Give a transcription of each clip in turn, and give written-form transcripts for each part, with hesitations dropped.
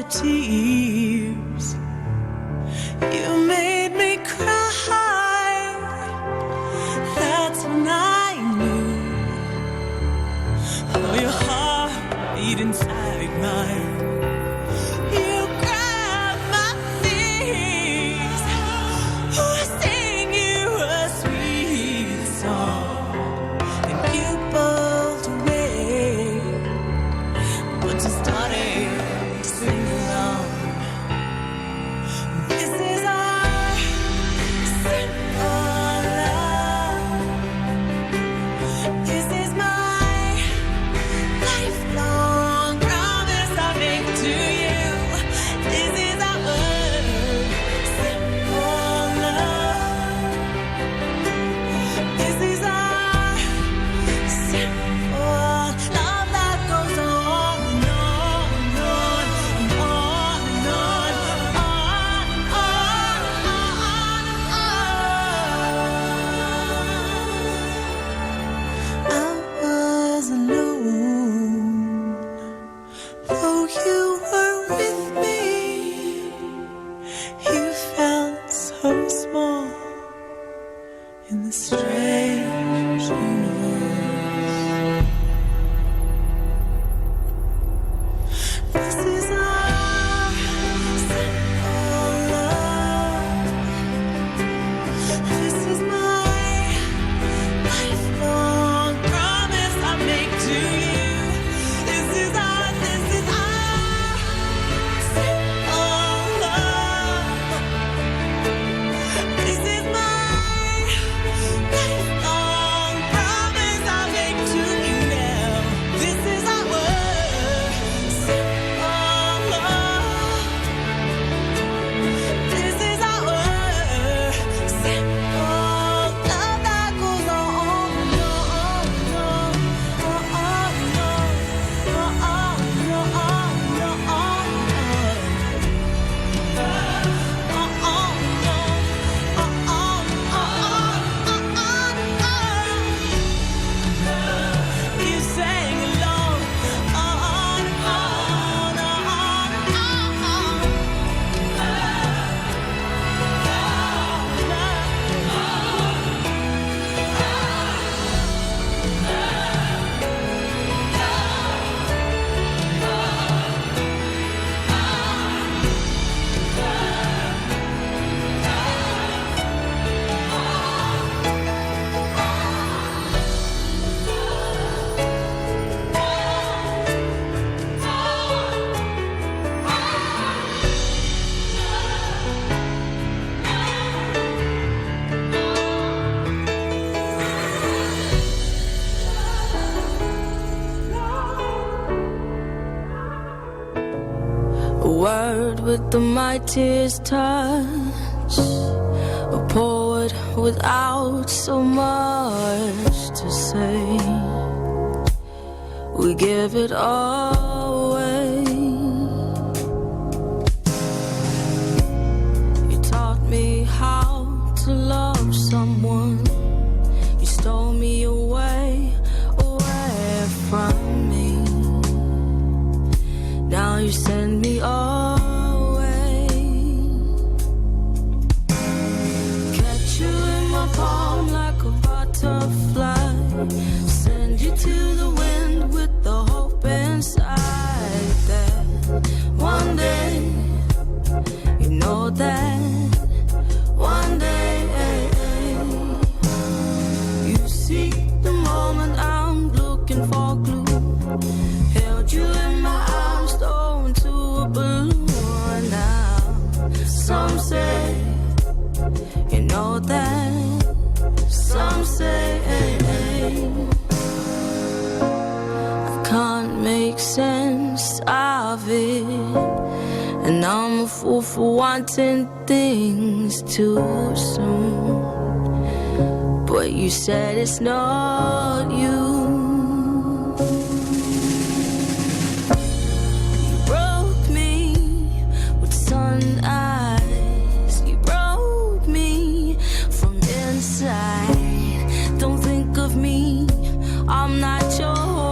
tears. You made me cry. That's when I knew. Oh, your heart beat inside mine. You grabbed my knees. Oh, I sang you a sweet song, and you pulled away, but you started to sing along. This is our simple love. This is my lifelong promise I make to you. This is our simple love. This is our simple love that goes on and on and on and on and on and on and on. I was alone, though you were with me. You felt so small in the strange universe. This is our simple love. This is my lifelong promise I make to you. This is our simple love. This is my lifelong promise I make to you now. This is our simple love. This is our simple love that goes on and on and on and you sang along on and on A word with the mightiest touch, a poet without so much to say. We give it all away. You taught me how to love someone. You stole me away, away from me. Now you send me away. Catch you in my palm like a butterfly. Send you to the wind with the hope inside that one day, you know that one day you see the moment I'm looking for glue. Held you in my arms, thrown to a balloon. Now some say, you know that. Some say I can't make sense of it, and I'm a fool for wanting things too soon. But you said it's not you. Eyes, you broke me from inside. Don't think of me, I'm not your home.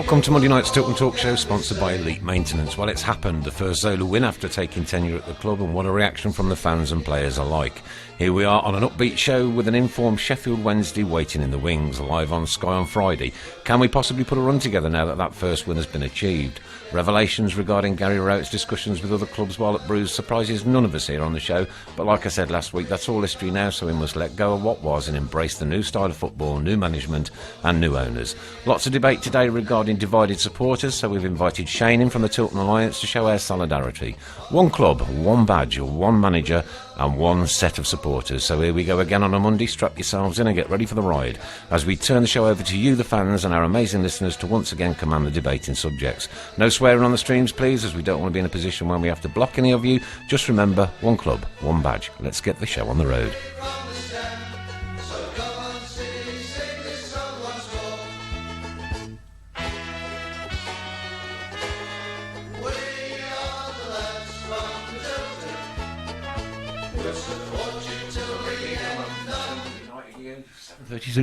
Welcome to Monday night's Tilton Talk show, sponsored by Elite Maintenance. Well, it's happened. The first Zola win after taking tenure at the club, and what a reaction from the fans and players alike. Here we are on an upbeat show with an informed Sheffield Wednesday waiting in the wings, live on Sky on Friday. Can we possibly put a run together now that that first win has been achieved? Revelations regarding Gary Rowett's discussions with other clubs while at Bruges surprises none of us here on the show, but like I said last week, that's all history now, so we must let go of what was and embrace the new style of football, new management and new owners. Lots of debate today regarding divided supporters, so we've invited Shane in from the Tilton Alliance to show our solidarity. One club, one badge, one manager and one set of supporters. So here we go again on a Monday. Strap yourselves in and get ready for the ride as we turn the show over to you, the fans, and our amazing listeners to once again command the debating subjects. No swearing on the streams, please, as we don't want to be in a position when we have to block any of you. Just remember, one club, one badge. Let's get the show on the road.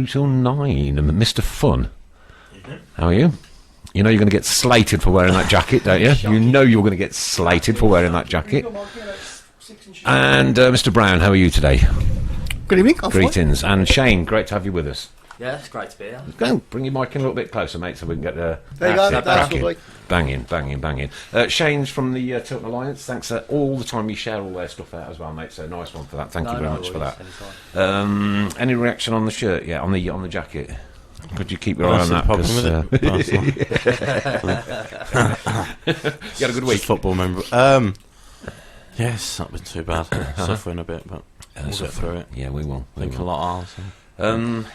Till 9, and Mr. Fun. How are you? You know you're going to get slated for wearing that jacket, don't you? You know you're going to get slated for wearing that jacket. And Mr. Brown, how are you today? Good evening. Greetings. And Shane, great to have you with us. Yeah, it's great to be here. Go and bring your mic in a little bit closer, mate, so we can get there you go, that's lovely. Banging. Shane's from the Tilton Alliance. Thanks all the time you share all their stuff out as well, mate. So nice one for that. Thank you very much for that. Any reaction on the shirt? Yeah, on the jacket. Could you keep your eye on that? You had a good week. Football member. Yes, not been too bad. Suffering a bit, but we'll get through it. Yeah, we will. I think a lot are.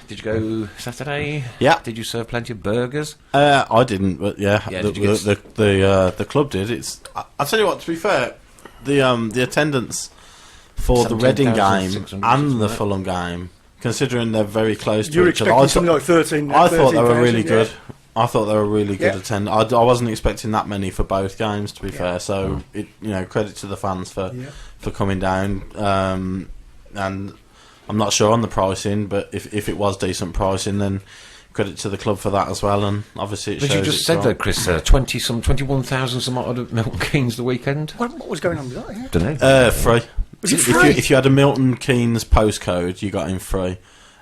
Did you go Saturday? Yeah. Did you serve plenty of burgers? I didn't, but yeah, the club did. I'll tell you what. To be fair, the attendance for the Reading game and the Fulham game, considering they're very close to each other, I something like 13. I thought they were really good. I thought they were really good attendance. I wasn't expecting that many for both games, to be fair. So credit to the fans for coming down. And I'm not sure on the pricing, but if it was decent pricing, then credit to the club for that as well. And obviously, you just said that, Chris. 21,000 some odd at Milton Keynes the weekend. What was going on with that? Yeah? Don't know. Free. Was it free? If you had a Milton Keynes postcode, you got in free.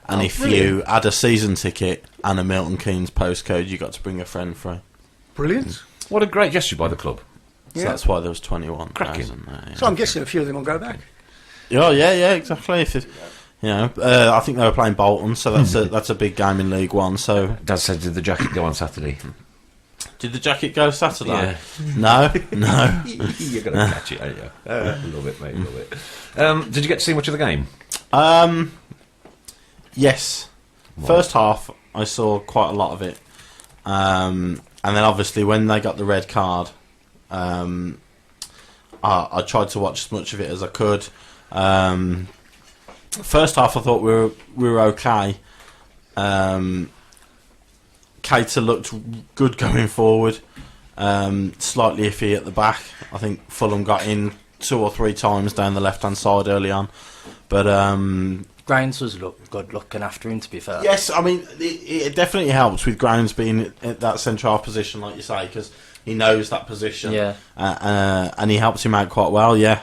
And if you had a season ticket and a Milton Keynes postcode, you got to bring a friend free. Brilliant. What a great gesture by the club. So that's why there was 21,000 there. So I'm guessing a few of them will go back. Yeah, exactly. I think they were playing Bolton, so that's a big game in League One. So Dad said, did the jacket go on Saturday? Did the jacket go Saturday? Yeah. No. You're going to catch it, aren't you? A little bit, mate, a little bit. Did you get to see much of the game? Yes. What? First half, I saw quite a lot of it. And then obviously when they got the red card, I tried to watch as much of it as I could. First half, I thought we were okay. Keita looked good going forward. Slightly iffy at the back. I think Fulham got in 2 or 3 times down the left-hand side early on. But Grounds was good looking after him, to be fair. yes, I mean, it definitely helps with Grounds being at that centre-half position, like you say, because he knows that position. Yeah. And he helps him out quite well, yeah.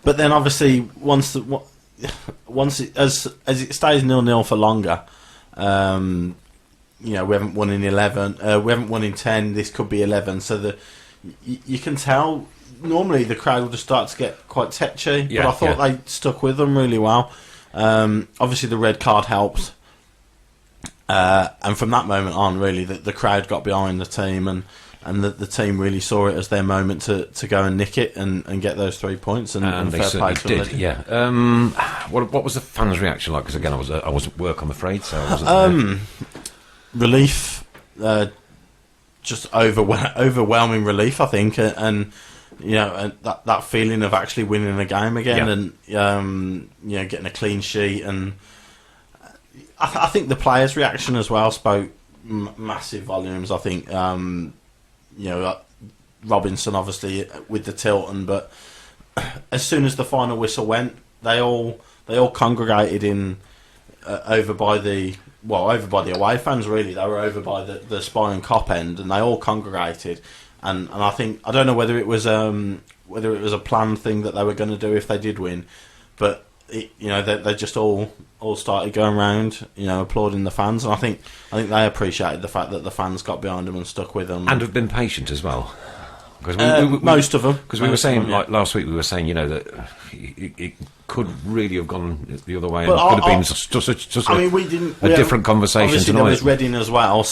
But then obviously once it as it stays 0-0 for longer, we haven't won in 11, we haven't won in 10. This could be 11. So you can tell. Normally the crowd will just start to get quite tetchy, but I thought they stuck with them really well. Obviously the red card helped, and from that moment on, really the crowd got behind the team and the team really saw it as their moment to go and nick it and get those 3 points. And they fair play certainly to did. Yeah. What was the fans' reaction like? Because again, I was at work, I'm afraid, so I wasn't relief, just overwhelming relief, I think, and that feeling of actually winning a game again, and getting a clean sheet, and I think the players' reaction as well spoke massive volumes. I think Robinson obviously with the Tilton, but as soon as the final whistle went, they all congregated in over by the over by the away fans. Really, they were over by the Spy and Cop end, and they all congregated. And I think, I don't know whether it was a planned thing that they were going to do if they did win, but they just all started going round, applauding the fans, and I think they appreciated the fact that the fans got behind them and stuck with them, and have been patient as well. Because most of them, because we were saying like last week, we were saying that it could really have gone the other way, and it could have been just a different conversation obviously tonight. There was Reading as well,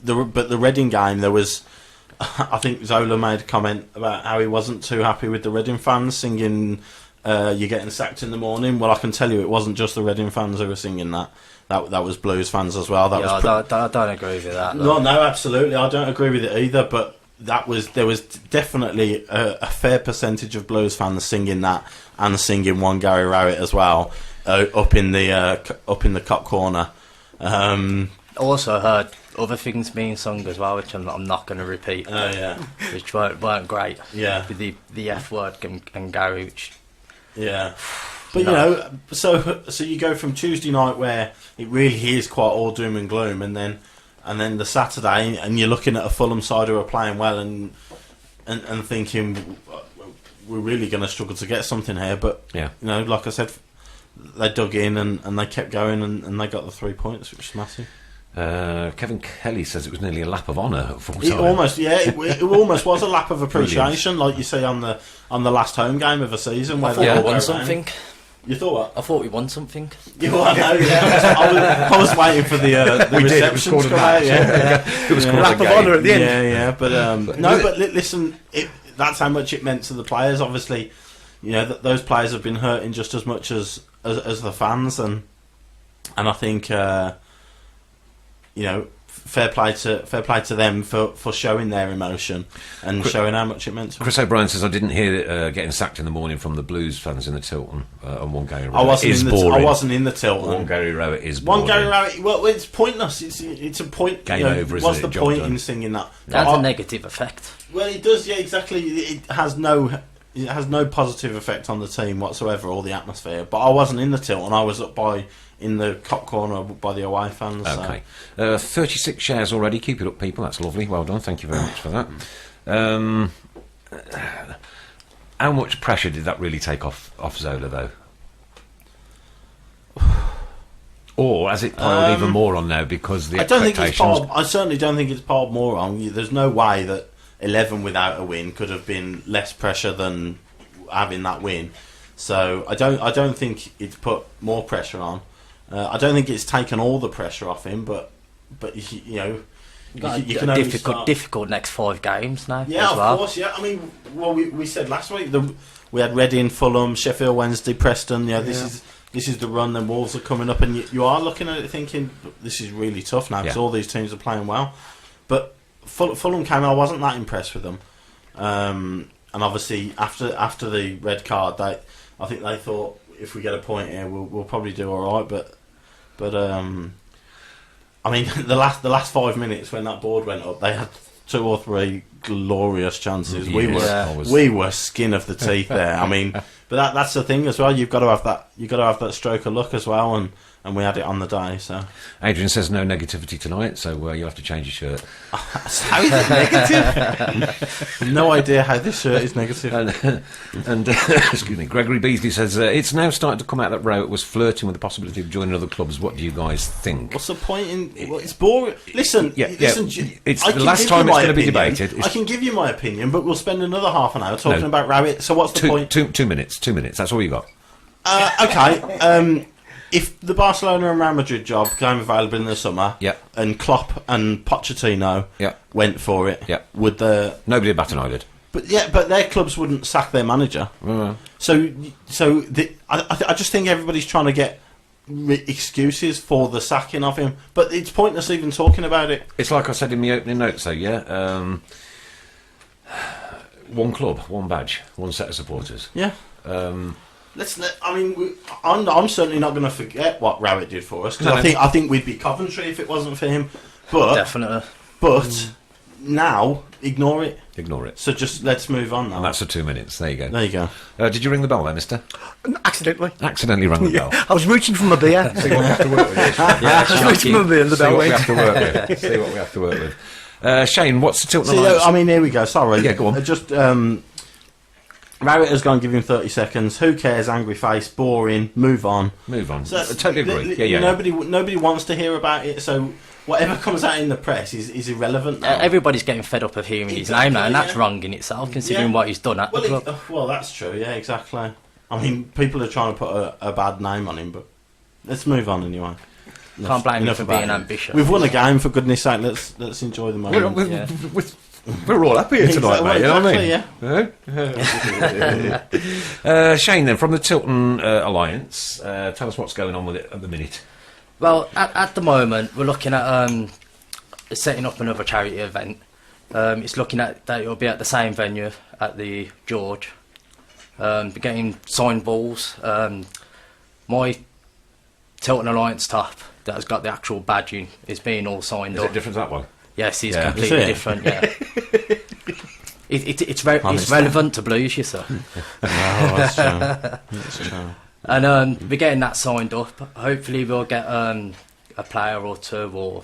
but the Reading game, there was, I think Zola made a comment about how he wasn't too happy with the Reading fans singing "You're getting sacked in the morning." Well, I can tell you, it wasn't just the Reading fans who were singing that. That was Blues fans as well. I don't agree with that. No, absolutely, I don't agree with it either. But there was definitely a fair percentage of Blues fans singing that and singing "One Gary Rowett" as well, up in the Cop corner. Also heard other things being sung as well, which I'm not going to repeat. Oh yeah, which weren't great. Yeah, with the F word and Gary, which yeah. But so you go from Tuesday night where it really is quite all doom and gloom, and then the Saturday, and you're looking at a Fulham side who are playing well and thinking we're really going to struggle to get something here. But like I said, they dug in and they kept going and they got the 3 points, which is massive. Kevin Kelly says it was nearly a lap of honour at full time. It almost was a lap of appreciation, like you see on the last home game of the season. I thought we won something. You thought what? I thought we won something. Yeah, well, I know. Yeah, I was waiting for the reception to come out. It was a lap of honour at the end. Yeah. But listen, that's how much it meant to the players. Obviously, those players have been hurting just as much as the fans, and I think fair play to them for showing their emotion and showing how much it meant to them. Chris O'Brien says, I didn't hear getting sacked in the morning from the Blues fans in the Tilton on One Gary Rowett. I wasn't in the Tilton. One Gary Rowett is boring. One Gary Rowett, well, it's pointless. It's a point. Game over, isn't what's it? the Job point done. in singing that? That's a negative effect. Well, it does, yeah, exactly. It has no positive effect on the team whatsoever or the atmosphere. But I wasn't in the Tilton. I was up in the Cop corner by the away fans. Okay. 36 shares already. Keep it up, people. That's lovely. Well done. Thank you very much for that. How much pressure did that really take off Zola, though? Or has it piled even more on now because the expectations... I certainly don't think it's piled more on. There's no way that 11 without a win could have been less pressure than having that win. So I don't think it's put more pressure on. I don't think it's taken all the pressure off him, but you can only difficult next 5 games now. Yeah, as well. Of course. Yeah, I mean, we said last week we had Reading, Fulham, Sheffield Wednesday, Preston. This is the run. Then Wolves are coming up, and you are looking at it thinking this is really tough now because all these teams are playing well. But Fulham came, I wasn't that impressed with them, and obviously after the red card, I think they thought if we get a point here, we'll probably do all right. But I mean, the last 5 minutes when that board went up, they had 2 or 3 glorious chances. Yes, we were skin of the teeth there. I mean, but that's the thing as well. You've got to have that. You've got to have that stroke of luck as well, and we had it on the day. So Adrian says no negativity tonight, so you'll have to change your shirt. How is it negative? No idea how this shirt is negative. And excuse me, Gregory Beasley says it's now starting to come out that Rowett was flirting with the possibility of joining other clubs. What do you guys think? What's the point in? It's boring. Listen, it's the last time it's going to be debated. I can give you my opinion, but we'll spend another half an hour talking about Rowett. So what's the point? 2 minutes. 2 minutes. That's all you got. Okay. If the Barcelona and Real Madrid job came available in the summer, and Klopp and Pochettino went for it, would nobody would bat an eyelid? But their clubs wouldn't sack their manager. I just think everybody's trying to get excuses for the sacking of him, but it's pointless even talking about it. It's like I said in my opening notes, though. One club, one badge, one set of supporters. Yeah. I'm certainly not going to forget what Rowett did for us because I think we'd be Coventry if it wasn't for him. But definitely. But now ignore it. Ignore it. So just let's move on now. And that's for 2 minutes. There you go. There you go. Did you ring the bell there, mister? Accidentally. Accidentally rang the bell. I was reaching for my beer. See what we have to work with. I was reaching for my beer and the See bell what we went. have to work with. See what we have to work with. Shane, what's the Tilton See, Alliance? I mean, here we go. Sorry. Yeah, go on. Just Marriott has gone, give him 30 seconds. Who cares? Angry face, boring. Move on. Move on. So I totally agree. Yeah. Nobody wants to hear about it. So whatever comes out in the press is irrelevant now. Everybody's getting fed up of hearing his name now, and that's wrong in itself, considering what he's done at the club. Well, that's true. Yeah, exactly. I mean, people are trying to put a bad name on him, but let's move on anyway. Can't blame him Enough for about being him. ambitious. We've won a game, for goodness sake. Let's enjoy the moment. We're all happy here tonight, mate. You know what I mean? Shane, then, from the Tilton Alliance, tell us what's going on with it at the minute. Well, at the moment, we're looking at setting up another charity event. It's looking at that it'll be at the same venue at the George. We're getting signed balls. My Tilton Alliance top that has got the actual badging is being all signed Is up. it different to that one? Yes, it's Yeah. completely Is it? different. Yeah, it's relevant to blues, you see. That's true. That's true. And we're getting that signed up. Hopefully, we'll get a player or two, or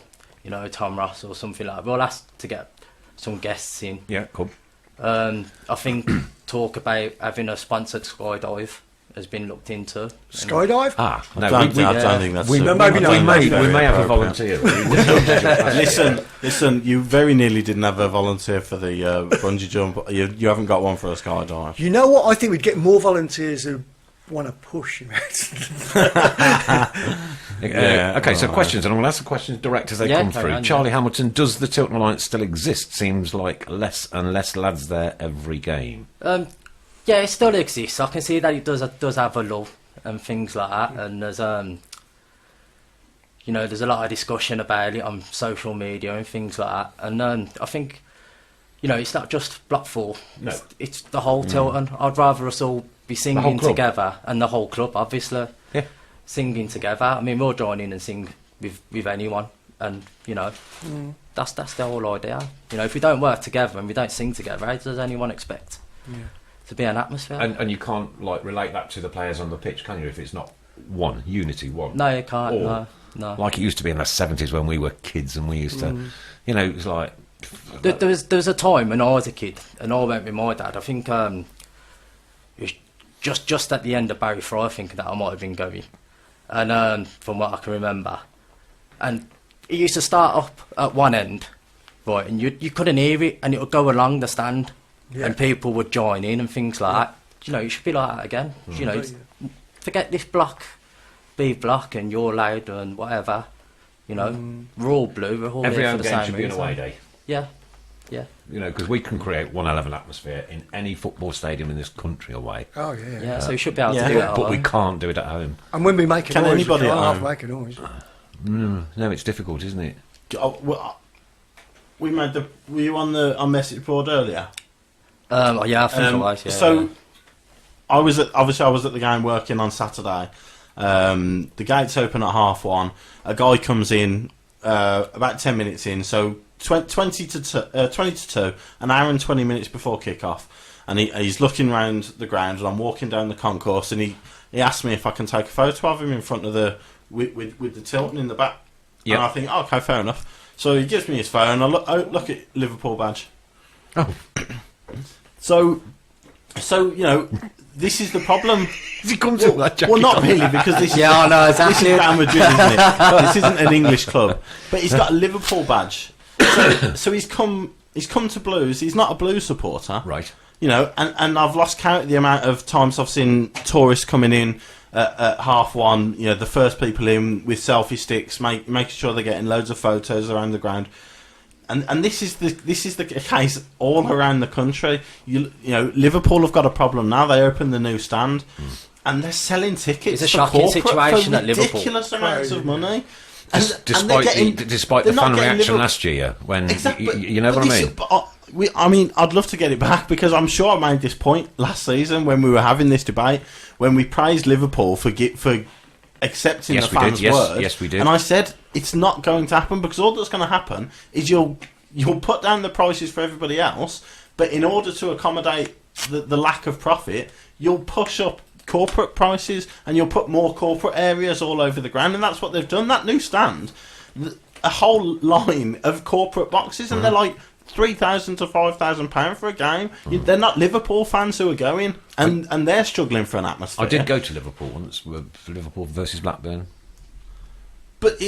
Tom Ross or something like that. We'll ask to get some guests in. Yeah, cool. I think talk about having a sponsored skydive has been looked into. Skydive? No, I don't think that's. we maybe not. may very have a appropriate. volunteer. Listen. You very nearly didn't have a volunteer for the bungee jump. You haven't got one for a skydive. You know what? I think we'd get more volunteers who want to push him. Okay, so questions, and I'm going to ask the questions direct as they come carry through. on, Charlie Hamilton, does the Tilton Alliance still exist? Seems like less and less lads there every game. Yeah, it still exists. I can see that it does have a love and things like that, and there's there's a lot of discussion about it on social media and things like that. And I think it's not just Block 4. No. It's the whole Tilton. I'd rather us all be singing together, and the whole club, obviously. Yeah. Singing together. I mean, we'll join in and sing with anyone, and that's the whole idea. If we don't work together and we don't sing together, how does anyone expect to be an atmosphere? And you can't relate that to the players on the pitch, can you? If it's not unity. No, you can't. Or, no. Like it used to be in the 70s when we were kids and we used to, it was like. There was a time when I was a kid and I went with my dad. I think it was just at the end of Barry Fry, I think, that I might have been going. And from what I can remember. And it used to start up at one end, right, and you couldn't hear it, and it would go along the stand, and people would join in and things like that. It should be like that again. Forget this block, B block, and you're loud and whatever. We're all blue, we're all Every here for home the game same should be an reason. away day. Yeah. Because we can create one hell of an atmosphere in any football stadium in this country away. Oh, yeah. Yeah, so you should be able to do it. But we can't do it at home. And when we make a Can noise, anybody we at can't home? make a noise. No, it's difficult, isn't it? We made the. Were you on the message board earlier? Yeah, I think I was. Yeah, so, I was at the game working on Saturday. The gates open at 1:30. A guy comes in about 10 minutes in, so 20 to 2, an hour and 20 minutes before kick-off, and he's looking round the ground, and I'm walking down the concourse, and he asked me if I can take a photo of him in front of the with the Tilton in the back. Yep. And I think, okay, fair enough. So he gives me his phone. I look at Liverpool badge. Oh. So this is the problem. Has he come to that jacket? Well, not really, because this is I know exactly. this is Real Madrid, isn't it? This isn't an English club, but he's got a Liverpool badge. So he's come to Blues. He's not a Blues supporter, Right. And I've lost count of the amount of times I've seen tourists coming in at 1:30. The first people in with selfie sticks, making sure they're getting loads of photos around the ground. And this is the case all around the country. Liverpool have got a problem now. They opened the new stand, and they're selling tickets. It's a for shocking corporate situation for at Liverpool. ridiculous amounts of money. Despite the fan reaction last year, when you know what I mean. I'd love to get it back, because I'm sure I made this point last season when we were having this debate, when we praised Liverpool for accepting the fans' words. Yes, we did. And I said it's not going to happen, because all that's going to happen is you'll you'll put down the prices for everybody else, but in order to accommodate the lack of profit, you'll push up corporate prices and you'll put more corporate areas all over the ground, and that's what they've done. That new stand, a whole line of corporate boxes, and they're like £3,000 to £5,000 for a game. They're not Liverpool fans who are going, and they're struggling for an atmosphere. I did go to Liverpool once, for Liverpool versus Blackburn. But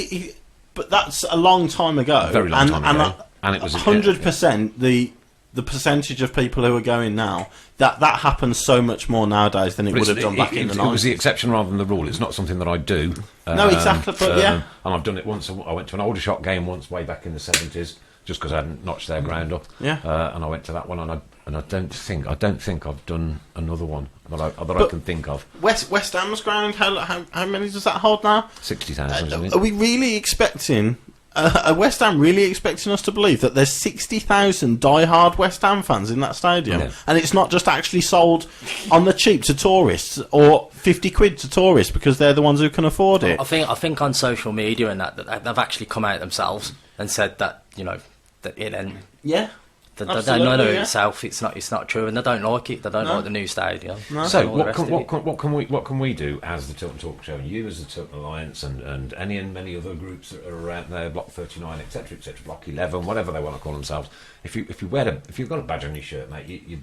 but that's a long time ago. Very long time ago. And it was 100% the percentage of people who are going now, that happens so much more nowadays than it would have done back in the 90s. It was the exception rather than the rule. It's not something that I do. No, exactly, but yeah. And I've done it once. I went to an Aldershot game once way back in the 70s, just because I hadn't notched their ground up. Yeah. And I went to that one, and I don't think I've done another one that I can think of. West Ham's ground, how many does that hold now? 60,000. Are we really expecting? Are West Ham really expecting us to believe that there's 60,000 die-hard West Ham fans in that stadium, and it's not just actually sold on the cheap to tourists, or 50 quid to tourists because they're the ones who can afford it? I think on social media and that they've actually come out themselves and said that, you know, that it and Yeah. they don't know itself. It's not true, and they don't like it. They don't like the new stadium. No. So what can we do as the Tilton Talk Show, and you as the Tilton Alliance, and any and many other groups that are around there, Block 39, etc., Block 11, whatever they want to call themselves. If you've got a badge on your shirt, mate,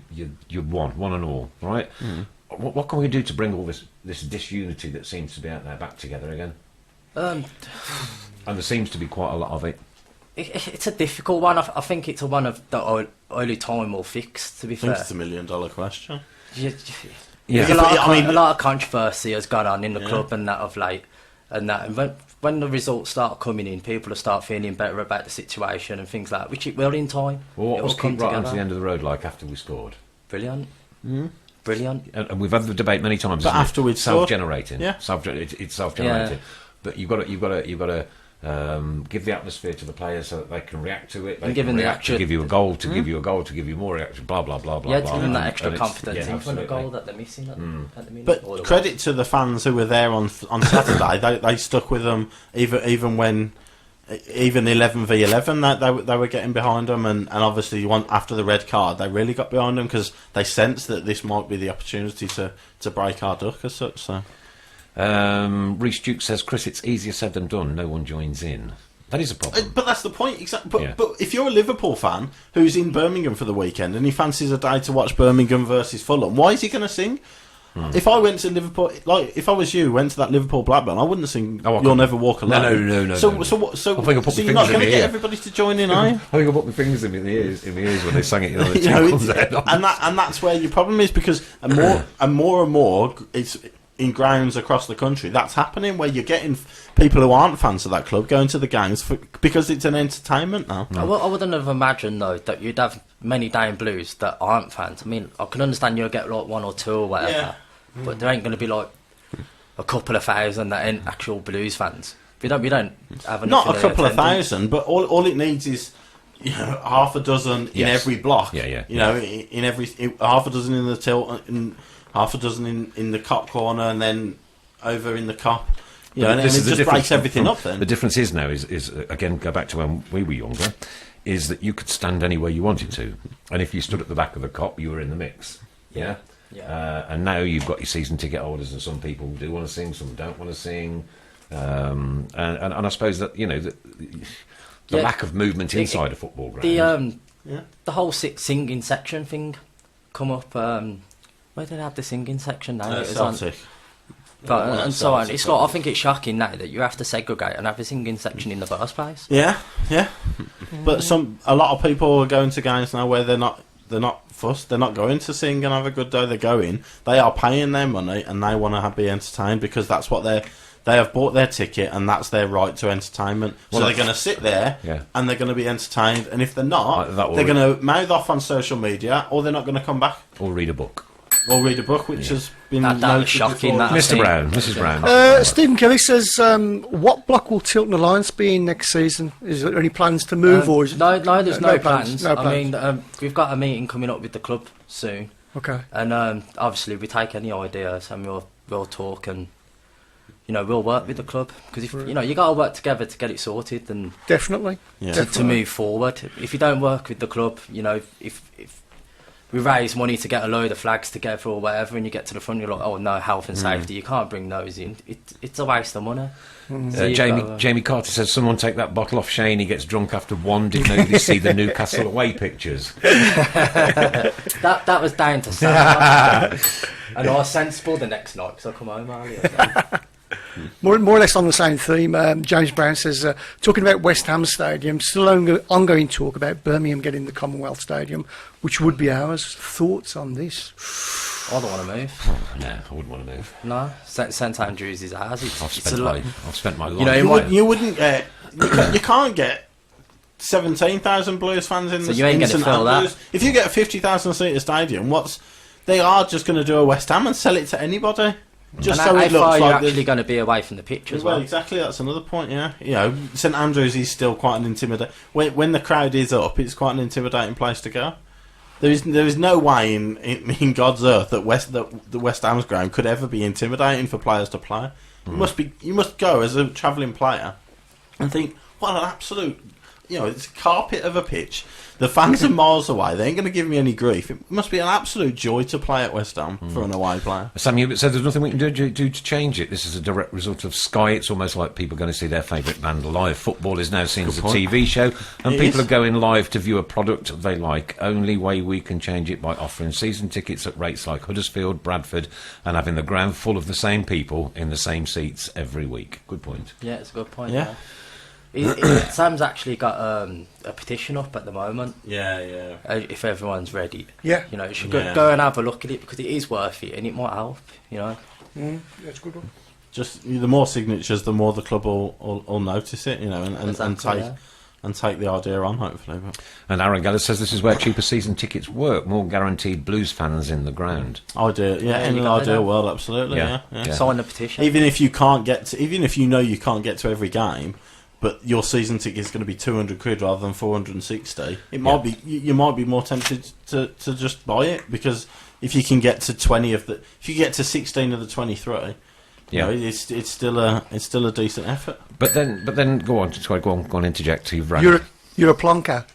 you're one and all, right? What can we do to bring all this disunity that seems to be out there back together again? And there seems to be quite a lot of it. It's a difficult one. I think it's a one of the only time will fix, to be fair. I think it's $1 million question. Yeah. A lot of controversy has gone on in the club and that of late. And when the results start coming in, people will start feeling better about the situation and things like that, which it will in time. Well, what was Keep Right onto the end of the road like after we scored? Brilliant. Brilliant. And we've had the debate many times. But after we've self-generating. Yeah. It's self-generating. But you've got to give the atmosphere to the players so that they can react to it. They can react to give you a goal, to give you a goal, to give you more reaction. Blah blah blah blah. Yeah, blah, to give them that and extra confidence in front of absolutely. goal that they're missing at the minute. But credit to the fans who were there on Saturday. they stuck with them even when 11v11 they were getting behind them, and obviously after the red card they really got behind them because they sensed that this might be the opportunity to break our duck as such. So. Reece Duke says, Chris, it's easier said than done. No one joins in. That is a problem. But that's the point. Exactly. But if you're a Liverpool fan who's in Birmingham for the weekend and he fancies a day to watch Birmingham versus Fulham, why is he going to sing? If I went to Liverpool, like if I was you, went to that Liverpool Blackburn, I wouldn't sing "You'll Never Walk Alone." No. So you're not going to get everybody to join in, are you? I think I put my fingers in my ears when they sang it. You know, the comes out. And that's where your problem is, because more it's in grounds across the country that's happening, where you're getting people who aren't fans of that club going to the games because it's an entertainment now. I wouldn't have imagined though that you'd have many Down Blues that aren't fans. I mean, I can understand you'll get like one or two or whatever, but there ain't going to be like a couple of thousand that ain't actual Blues fans. We don't have not a couple of thousand, but all it needs is half a dozen in every block. In every half a dozen in the Tilton. Half a dozen in the Cop corner, and then over in the Cop. And it just breaks everything up then. The difference is now is again, go back to when we were younger, is that you could stand anywhere you wanted to. And if you stood at the back of the Cop, you were in the mix. Yeah? And now you've got your season ticket holders, and some people do want to sing, some don't want to sing. And I suppose that, the lack of movement inside a football ground. The whole singing section thing come up... where did they have the singing section now? Celtic. And so on. It's like, I think it's shocking now that you have to segregate and have a singing section in the first place. Yeah. But a lot of people are going to games now where they're not fussed. They're not going to sing and have a good day. They're going. They are paying their money and they want to be entertained because that's what they have bought their ticket and that's their right to entertainment. So they're going to sit there and they're going to be entertained. And if they're not, they're going to mouth off on social media, or they're not going to come back or read a book. Or read a book, which has been that was shocking. Mr. Brown, Mrs. Brown. Stephen Kelly says, what block will Tilton Alliance be in next season? Is there any plans to move? Or is no, there's no plans. No plans. I mean, we've got a meeting coming up with the club soon. Okay. And obviously we take any ideas and we'll talk and we'll work with the club, because if you got to work together to get it sorted and Definitely. to move forward. If you don't work with the club, if we raise money to get a load of flags together or whatever, and you get to the front, you're like, oh no, health and safety, you can't bring those in. It's a waste of money. So Jamie Carter says, someone take that bottle off Shane, he gets drunk after one. Did nobody see the Newcastle away pictures? that was down to Sam. And I was sensible the next night because I come home earlier. So. More or less on the same theme, James Brown says, talking about West Ham Stadium, still ongoing talk about Birmingham getting the Commonwealth Stadium, which would be ours. Thoughts on this? I don't want to move. No, I wouldn't want to move. No, St Andrews is ours. I've spent my life. You wouldn't get. You can't get 17,000 Blues fans in so you ain't going to fill that. If you get a 50,000 seater stadium, they are just going to do a West Ham and sell it to anybody. Just and so it looks like you're actually going to be away from the pitch as well. Exactly. That's another point. Yeah, St Andrews is still quite an intimidating. When the crowd is up, it's quite an intimidating place to go. There is no way in God's earth that the West Ham's ground could ever be intimidating for players to play. You must go as a travelling player and think, what an absolute, it's a carpet of a pitch. The fans are miles away. They ain't going to give me any grief. It must be an absolute joy to play at West Ham for an away player. Sam Hubert said there's nothing we can do to change it. This is a direct result of Sky. It's almost like people going to see their favourite band live. Football is now seen as a TV show, and people are going live to view a product they like. Only way we can change it by offering season tickets at rates like Huddersfield, Bradford, and having the ground full of the same people in the same seats every week. Good point. Yeah, it's a good point. Yeah. Sam's actually got a petition up at the moment. Yeah. If everyone's ready, Yeah. you should go and have a look at it, because it is worth it and it might help. That's a good one. Just the more signatures, the more the club will notice it. And take the idea on, hopefully. And Aaron Geller says this is where cheaper season tickets work. More guaranteed Blues fans in the ground. Ideal, in an ideal world, absolutely. Yeah. Sign the petition. Even if you can't get to, even if you know you can't get to every game, but your season ticket is going to be £200 rather than 460. It might be you might be more tempted to just buy it, because if you can get to 16 of the 23. It's still a decent effort. But then go on, interject. You've ran. You're a plonker.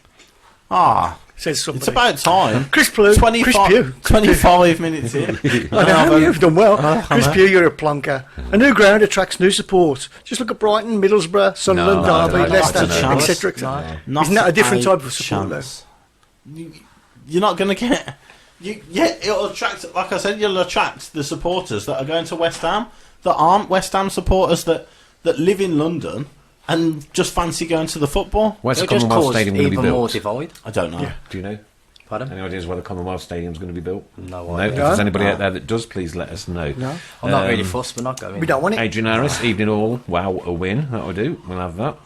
Says somebody. It's about time. Chris Pugh. 25 minutes in. I know, you've done well. Chris Pugh, you're a plonker. A new ground attracts new support. Just look at Brighton, Middlesbrough, Sunderland, Derby, Leicester, etc. Isn't that a different type of support, though? You're not going to get... it'll attract... Like I said, you'll attract the supporters that are going to West Ham, that aren't West Ham supporters, that live in London and just fancy going to the football. Where's the Commonwealth Stadium going to be built? More divide. I don't know. Yeah. Do you know? Pardon? Any ideas where the Commonwealth Stadium's going to be built? No idea. If there's anybody out there that does, please let us know. No. I'm not really fussed, we're not going. We don't want it. Adrian Harris, Evening All. Wow, a win. That'll do. We'll have that.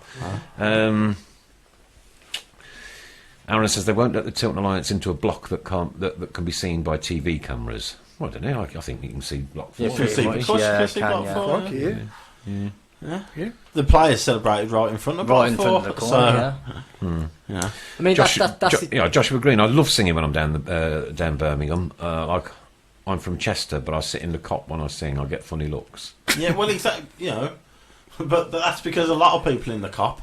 Aaron says they won't let the Tilton Alliance into a block that can be seen by TV cameras. Well, I don't know. I think you can see block 4. Yeah, can see block 4. Yeah. The players celebrated right in front of block 4. Front of the corner, yeah. I mean, Joshua Green. I love singing when I'm down Birmingham. I'm from Chester, but I sit in the cop when I sing. I get funny looks. Yeah, well, exactly. But that's because a lot of people in the cop,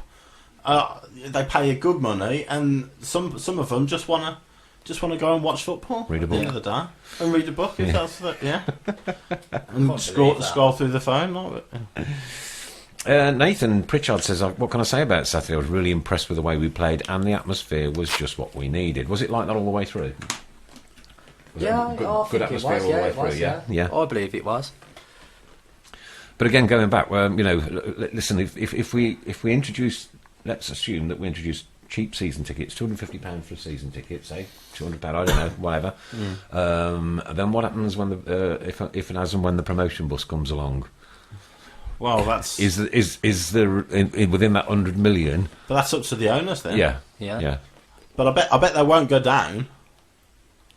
they pay you good money, and some of them just wanna go and watch football. Read a book. At the end of the day. And read a book, if that's and scroll through the phone. Nathan Pritchard says, what can I say about Saturday? I was really impressed with the way we played, and the atmosphere was just what we needed. Was it like that all the way through? Good atmosphere all the way through, yeah. I believe it was. But again, going back, listen, if we introduce, let's assume that we introduce cheap season tickets, £250 for a season ticket, say £200, I don't know, whatever. Then what happens when if and as and when the promotion bus comes along? Well, that's is there within that 100 million? But that's up to the owners then. Yeah. But I bet they won't go down.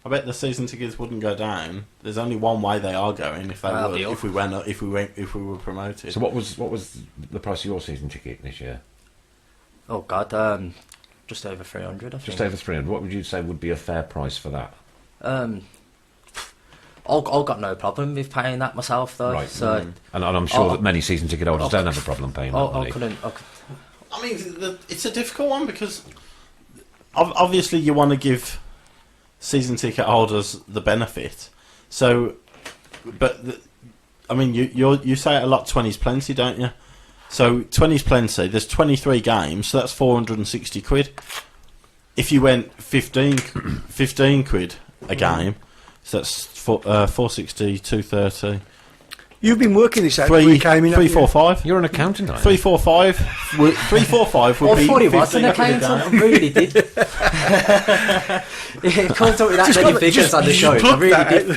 I bet the season tickets wouldn't go down. There's only one way they are going if we were promoted. So what was the price of your season ticket this year? Oh God, just over 300. I think. Just over 300. What would you say would be a fair price for that? I've got no problem with paying that myself, though. Right. So, and I'm sure that many season ticket holders don't have a problem paying that money. I mean, it's a difficult one because obviously you want to give season ticket holders the benefit. So, but I mean, you say it a lot. 20's plenty, don't you? So 20's plenty. There's 23 games, so that's 460 quid. If you went 15 quid a game, so that's 460, 230. You've been working this out. 345. You're an accountant, aren't you? 345. 345 would be. I thought he was an 15 quid a accountant. I game. really did. He can't talk with that many figures on the show. I really did.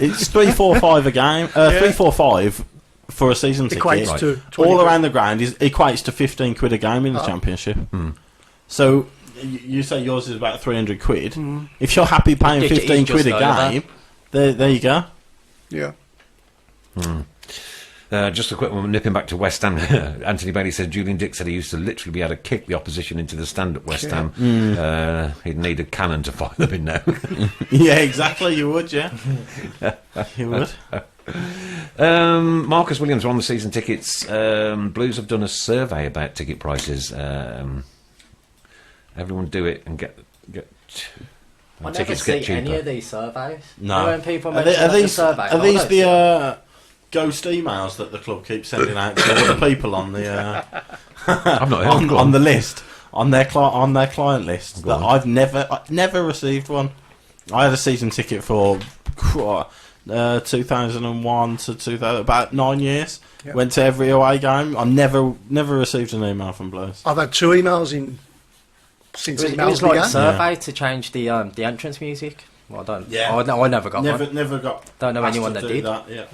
It's 345 a game. 345 for a season ticket. Equates to 20 all quid. around the ground equates to 15 quid a game in the Championship. So you say yours is about 300 quid. If you're happy paying 15 quid a game, there you go. Yeah. Just a quick one, nipping back to West Ham. Anthony Bailey said Julian Dick said he used to literally be able to kick the opposition into the stand at West Ham. He'd need a cannon to fire them in now. Yeah, exactly. You would, yeah. You would. Marcus Williams on the season tickets. Blues have done a survey about ticket prices. Everyone do it and get I never tickets see get cheaper. any of these surveys. No. When people Are mention these survey, are these the ghost emails that the club keeps sending out to all the people on the I've not heard on the list on their client list? Go That on. I've never received one. I had a season ticket for 2001 to 2000, about 9 years. Yep. Went to every away game. I never received an email from Blues. I've had 2 emails in since It emails was like a began. survey to change the entrance music. Well, I don't. Yeah. I never got one. Never got. Don't know asked anyone to that do did. That, yeah.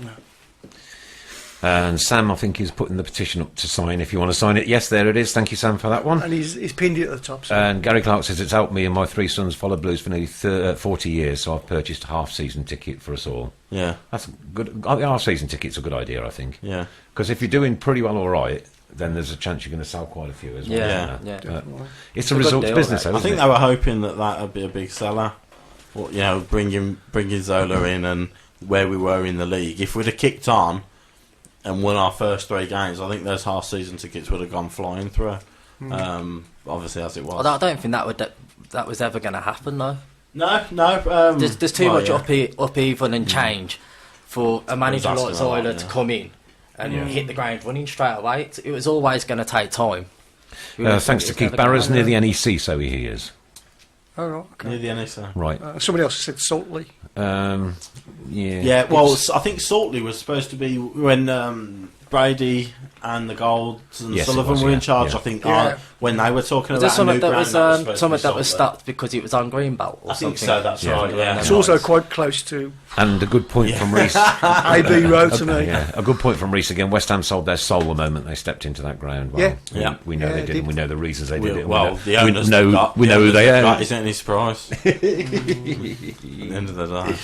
And Sam, I think, is putting the petition up to sign if you want to sign it. Yes, there it is. Thank you, Sam, for that one. And he's pinned it at the top. So. And Gary Clark says it's helped me and my 3 sons follow Blues for nearly 40 years, so I've purchased a half-season ticket for us all. Yeah. That's good. A half-season ticket's a good idea, I think. Yeah. Because if you're doing pretty well all right, then there's a chance you're going to sell quite a few as well. Yeah. It's a good results deal, business, that. though, I think isn't they were hoping that would be a big seller. Or, bringing Zola in and where we were in the league. If we'd have kicked on and won our first 3 games, I think those half-season tickets would have gone flying through. Obviously, as it was. I don't think that was ever going to happen, though. No. There's too much upheaval and change for a manager like asking a Zola lot, to yeah. come in and hit the ground running straight away. It was always going to take time. Thanks to Keith Barrows near the NEC, so he is. Oh, right, okay. Near the NSA. Right. Somebody else said Saltley. Yeah. Well, I think Saltley was supposed to be when Brady and the Golds and Yes, it Sullivan was, were in yeah, charge. yeah. I think Yeah. when they were talking Was there about a new something that ground, was supposed to be stopped because it was on Greenbelt or I something? think so. That's Yeah. right. Yeah. It's also quite close to And a good point from Reece. AB Road to me. Yeah, a good point from Reece again. West Ham sold their soul the moment they stepped into that ground. Well, Yeah. We know Yeah, they they did, did. and we know the reasons they did it. Well, we the owners know who they are. That isn't any surprise. At the end of the day.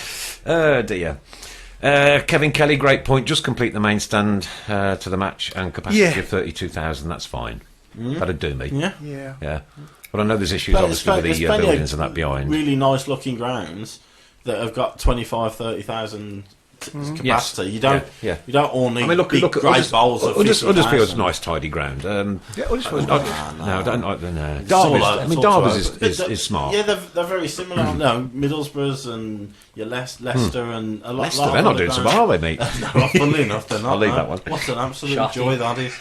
Oh dear. Kevin Kelly, great point. Just complete the main stand to the match and capacity Yeah. of 32,000. That's fine. That'd do me. Yeah. yeah. But I know there's issues But obviously with there's the plenty buildings of and that behind. Really nice looking grounds that have got 30,000 capacity. Yes. You don't. Yeah. You don't all need I mean, look big at great bowls of Huddersfield's 50,000. nice, tidy ground. Yeah, Huddersfield's No, no. don't like the no. It's all Derby's, over, I it's mean, all Derby's over. is smart. Yeah, they're very similar. No, Middlesbrough's and your Leicester and a lot. Leicester, lot they're of not other doing so grounds. well, are they, mate? No, funnily enough, they're not. I'll leave no. that one. What an absolute Shocking. joy that is.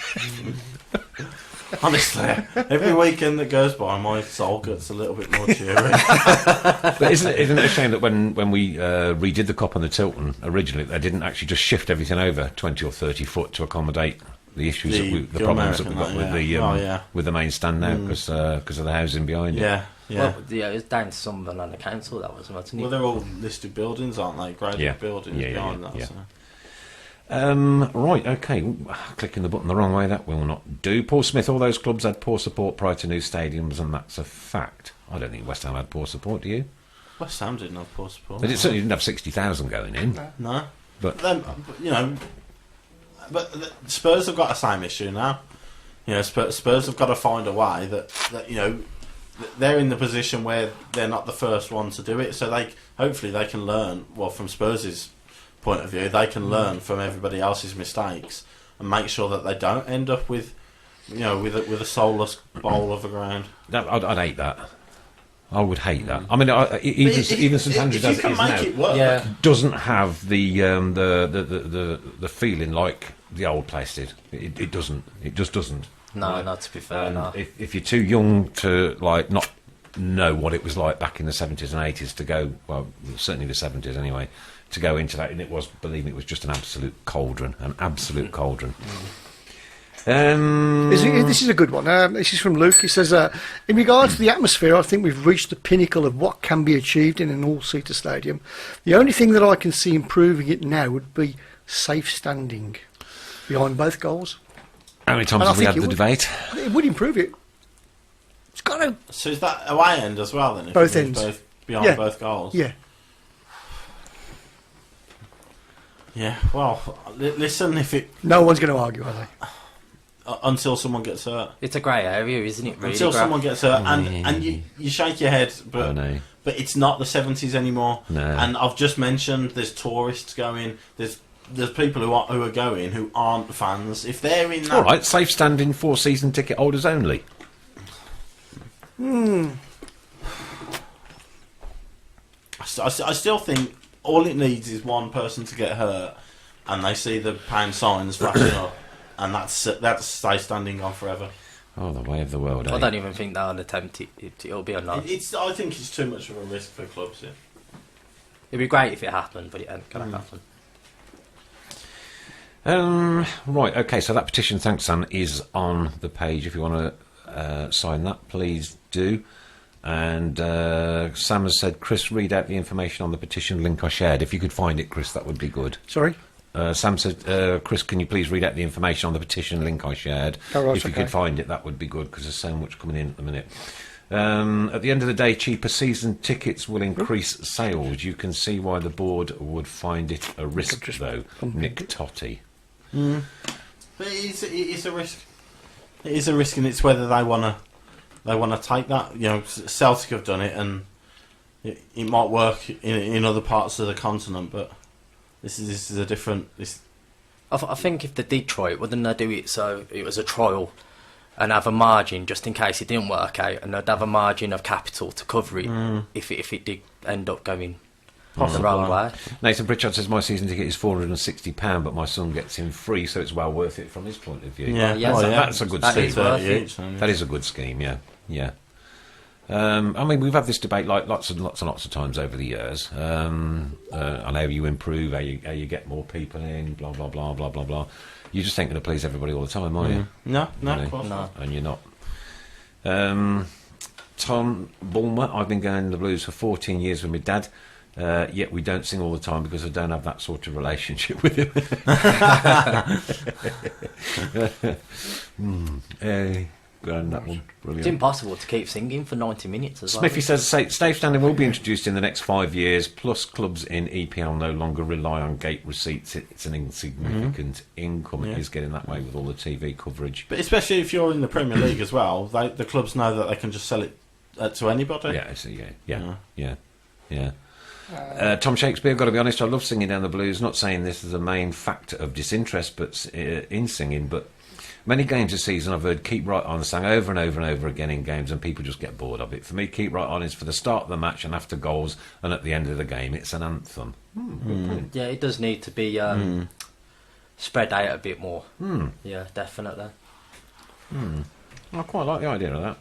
Honestly, every weekend that goes by, my soul gets a little bit more cheery. But isn't it a shame that when we redid the Cop on the Tilton originally, they didn't actually just shift everything over 20 or 30 foot to accommodate the issues, the problems that we've got with the main stand now because of the housing behind it. Yeah. Well, it was down to someone on the council that was, wasn't it? Well, they're all listed buildings, aren't they? Graded buildings behind that. Yeah. So. Right, okay. Ooh, clicking the button the wrong way, that will not do. Paul Smith, all those clubs had poor support prior to new stadiums, and that's a fact. I don't think West Ham had poor support, do you? West Ham didn't have poor support. They certainly didn't have 60,000 going in. No. But Then, but Spurs have got the same issue now. Spurs have got to find a way that they're in the position where they're not the first one to do it, so hopefully they can learn. Well, from Spurs' point of view, they can learn from everybody else's mistakes and make sure that they don't end up with a soulless bowl of a ground. I'd hate that. I would hate that. I mean, even St Andrews does it now. Yeah. Doesn't have the feeling like the old place did. It doesn't. It just doesn't. No, not to be fair. No. If you're too young to not know what it was like back in the 70s and 80s to go, well, certainly the 70s anyway, to go into that, and believe me, it was just an absolute cauldron, This is a good one. This is from Luke. He says, in regards to the atmosphere, I think we've reached the pinnacle of what can be achieved in an all-seater stadium. The only thing that I can see improving it now would be safe standing behind both goals. How many times have we had the debate? It would improve it. It's got to. So is that away end as well then? Both ends. Beyond both goals? Yeah. Yeah, well, listen, if it... No one's going to argue, are they? Until someone gets hurt. It's a grey area, isn't it? Really Until someone gets hurt, and you shake your head, but but it's not the 70s anymore. No. And I've just mentioned there's tourists going, there's people who are going who aren't fans. If they're in that... All right, safe standing for season ticket holders only. I still think all it needs is one person to get hurt, and they see the pound signs flashing up. And that's stay standing on forever. Oh, the way of the world. I don't even think they'll attempt it. It'll be a no. I think it's too much of a risk for clubs. Yeah. It'd be great if it happened, but it ain't going to happen. Right. Okay. So that petition, thanks, Sam, is on the page. If you want to sign that, please do. And Sam has said, Chris, read out the information on the petition link I shared. If you could find it, Chris, that would be good. Sorry. Sam said, Chris, can you please read out the information on the petition link I shared? If you could find it, that would be good, because there's so much coming in at the minute. At the end of the day, cheaper season tickets will increase sales. You can see why the board would find it a risk, though. Nick Totty. But it's a risk. It is a risk, and it's whether they want to take that. You know, Celtic have done it, and it might work in other parts of the continent, but... This is a different... I think if they did try it, wouldn't they do it so it was a trial and have a margin just in case it didn't work out, and they'd have a margin of capital to cover it if it did end up going the wrong way. Nathan Pritchard says, my season ticket is £460, but my son gets in free, so it's well worth it from his point of view. That's a good scheme. That is a good scheme, yeah. I mean, we've had this debate like lots and lots of times over the years on how you improve, how you get more people in, blah blah blah blah blah blah. You just ain't going to please everybody all the time, are you? No, of course not. And you're not. Tom Bulmer, I've been going to the Blues for 14 years with my dad. Yet we don't sing all the time because I don't have that sort of relationship with him. That one. Brilliant. It's impossible to keep singing for 90 minutes as well. Smithy says, safe standing will be introduced in the next 5 years, plus clubs in EPL no longer rely on gate receipts. It's an insignificant income. It is getting that way with all the TV coverage. But especially if you're in the Premier League as well, the clubs know that they can just sell it to anybody. Yeah. Tom Shakespeare, got to be honest, I love singing down the Blues. Not saying this is a main factor of disinterest but in singing, but many games this season I've heard Keep Right On sang over and over and over again in games, and people just get bored of it. For me, Keep Right On is for the start of the match and after goals, and at the end of the game it's an anthem. Yeah, it does need to be spread out a bit more. Yeah, definitely. I quite like the idea of that.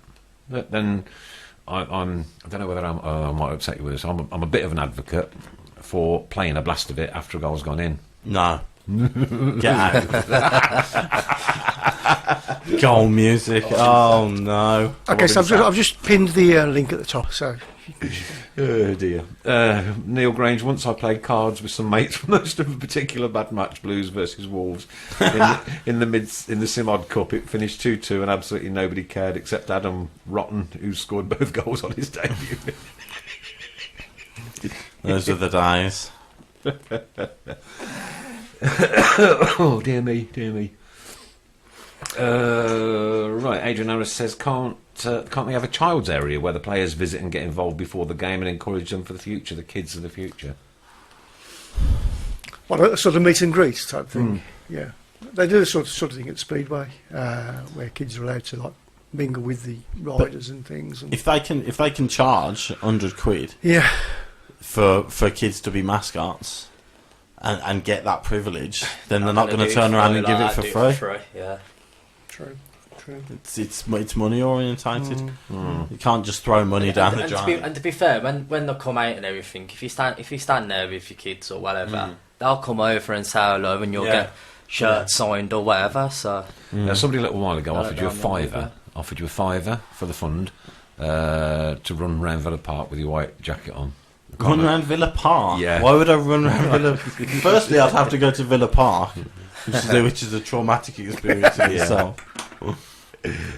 But then I don't know whether I might upset you with this. I'm a bit of an advocate for playing a blast of it after a goal's gone in. No. Get out. Goal music. Oh no. Okay, so I've just pinned the link at the top. So. Oh dear. Neil Grange. Once I played cards with some mates for most of a particular bad match, Blues versus Wolves, in the Simod Cup. It finished 2-2, and absolutely nobody cared except Adam Rotten, who scored both goals on his debut. Those are the days. Oh dear me. Right, Adrian Harris says, can't we have a child's area where the players visit and get involved before the game and encourage them for the future, the kids of the future? Well, a sort of meet and greet type thing. Yeah, they do the sort of thing at Speedway, where kids are allowed to like mingle with the riders and things. And if they can charge £100, yeah, for kids to be mascots and get that privilege, then they're not going to turn around and give it for free. Yeah, true. It's money orientated. You can't just throw money down the drain. And to be fair, when they come out and everything, if you stand there with your kids or whatever, they'll come over and say hello, and you'll get shirts signed or whatever. So somebody a little while ago offered you a fiver for the fund to run round Villa Park with your white jacket on. Run round Villa Park? Yeah. Why would I run round Villa? Firstly, I'd have to go to Villa Park, which is a traumatic experience in itself.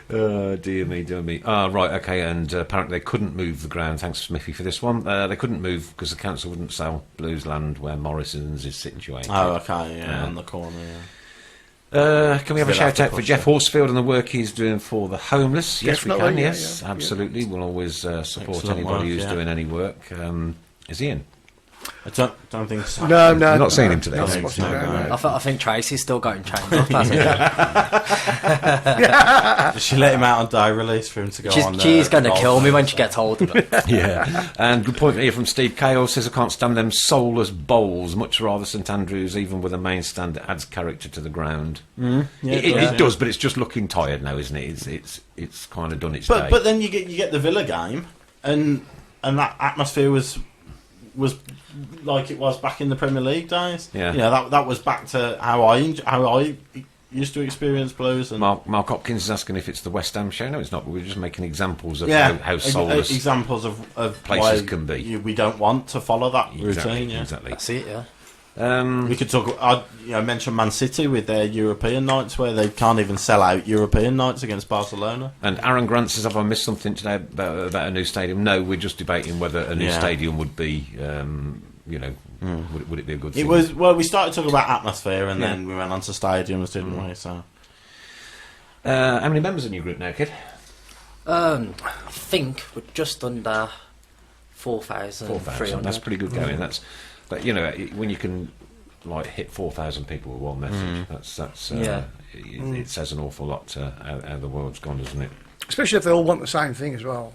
Dear me. Right, okay, and apparently they couldn't move the ground. Thanks, Smithy, for this one. They couldn't move because the council wouldn't sell Blues land where Morrison's is situated. Oh, okay, on the corner, yeah. Can we have a shout out for Jeff Horsfield and the work he's doing for the homeless? Yes, Definitely, we can, yes, yeah. absolutely. We'll always support Excellent anybody work, who's doing any work. Is he in? I don't think so. No. You're not seeing him today. Not No. spotted, no. I think Tracy's still got him chained up, hasn't he? She let him out on day release for him to go on. She's going to kill me when she gets hold of it. Yeah, and good point here from Steve Cale, says I can't stand them soulless bowls, much rather St Andrews, even with a main stand that adds character to the ground. It does, but it's just looking tired now, isn't it? It's kind of done its day. But then you get the Villa game, and that atmosphere was like it was back in the Premier League days. Yeah, that was back to how I used to experience Blues. And Mark Hopkins is asking if it's the West Ham show. No, it's not. But we're just making examples of how soulless examples of places why can be. We don't want to follow that routine. Yeah. Exactly. That's it, yeah. We could talk. I mention Man City with their European nights, where they can't even sell out European nights against Barcelona. And Aaron Grant says, "Have I missed something today about a new stadium?" No, we're just debating whether a new stadium would be, would it be a good thing? It was. Well, we started talking about atmosphere, and then we went on to stadiums, didn't we? So, how many members in your group now, kid? I think we're just under 4,000. 4,000. That's pretty good going. But when you can hit 4,000 people with one message, that's it says an awful lot how the world's gone, doesn't it? Especially if they all want the same thing as well,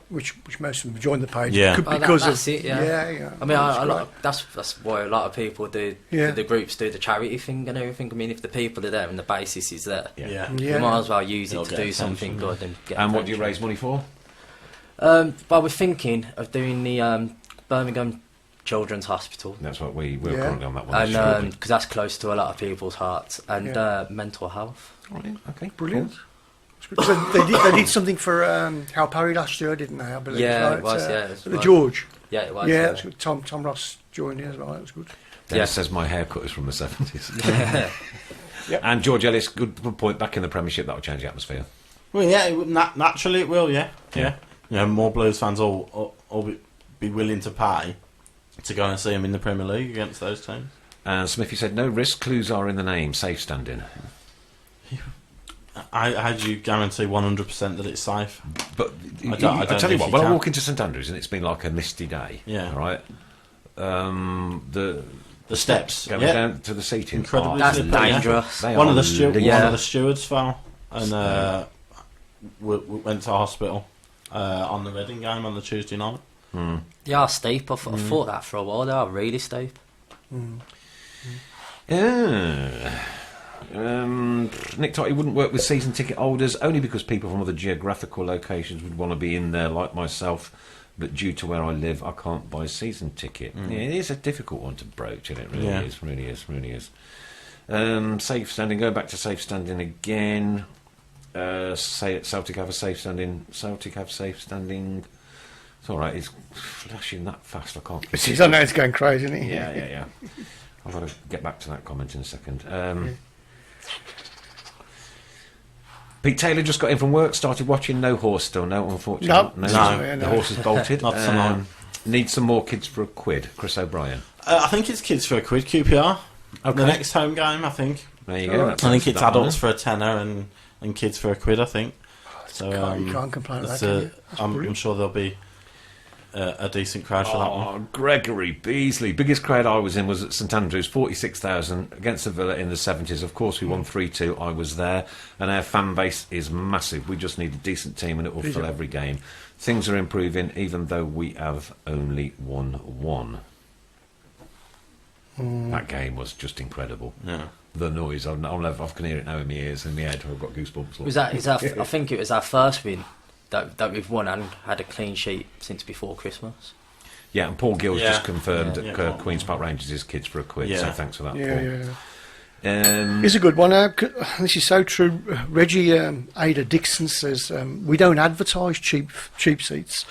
which most of them join the page. Yeah. That's it. Yeah. I mean, that's that's why a lot of people do. The groups do the charity thing and everything. I mean, if the people are there and the basis is there, you might as well use it to do something good and get. And what do you raise money for? Well, we're thinking of doing the Birmingham Children's Hospital. That's what we're currently on that one. And because that's close to a lot of people's hearts, and mental health. Right, okay, brilliant. Cool. So they did something for Hal Parry last year, didn't they? I believe. Yeah, it was. Yeah, the George. Yeah, it was. Yeah, that's good. Tom Ross joined in as well. That was good. Dennis says my haircut is from the 70s. And George Ellis, good point. Back in the Premiership, that will change the atmosphere. Well, yeah, naturally it will. Yeah. More Blues fans will be willing to pay to go and see them in the Premier League against those teams. And Smithy said, no risk, clues are in the name, safe standing. How do you guarantee 100% that it's safe? But I don't tell you what, when I walk into St Andrews and it's been like a misty day, right? The steps going down to the seating, incredibly that's dangerous. One of the stewards fell and went to hospital on the Reading game on the Tuesday night. They are steep. I thought that for a while. They are really steep. Nick Totty wouldn't work with season ticket holders only because people from other geographical locations would want to be in there like myself, but due to where I live I can't buy a season ticket. Yeah, it is a difficult one to broach, and it really is. Safe standing, go back to safe standing again. Celtic have a safe standing. It's alright, it's flashing that fast I can't keep I know it's going crazy, isn't it? Yeah. I've got to get back to that comment in a second. Pete Taylor just got in from work, started watching. No horse still, no, unfortunately. No. The horse is bolted. Not tonight. Need some more kids for £1. Chris O'Brien. I think it's kids for £1, QPR. Okay. The next home game, I think. There you go. I think it's adults for a tenner and kids for £1, I think. So you can't complain about that. I'm sure there'll be a decent crowd for that one. Gregory Beasley. Biggest crowd I was in was at St Andrews, 46,000 against the Villa in the 70s. Of course, we won 3-2. I was there. And our fan base is massive. We just need a decent team and it will fill every game. Things are improving, even though we have only won 1. That game was just incredible. Yeah. The noise, I can hear it now in my ears and my head. I've got goosebumps. I think it was our first win that we've won and had a clean sheet since before Christmas. Yeah, and Paul Gill's just confirmed that Queen's Park Rangers his kids for £1, so thanks for that, Paul. It's a good one. This is so true. Reggie Ada Dixon says, we don't advertise cheap seats.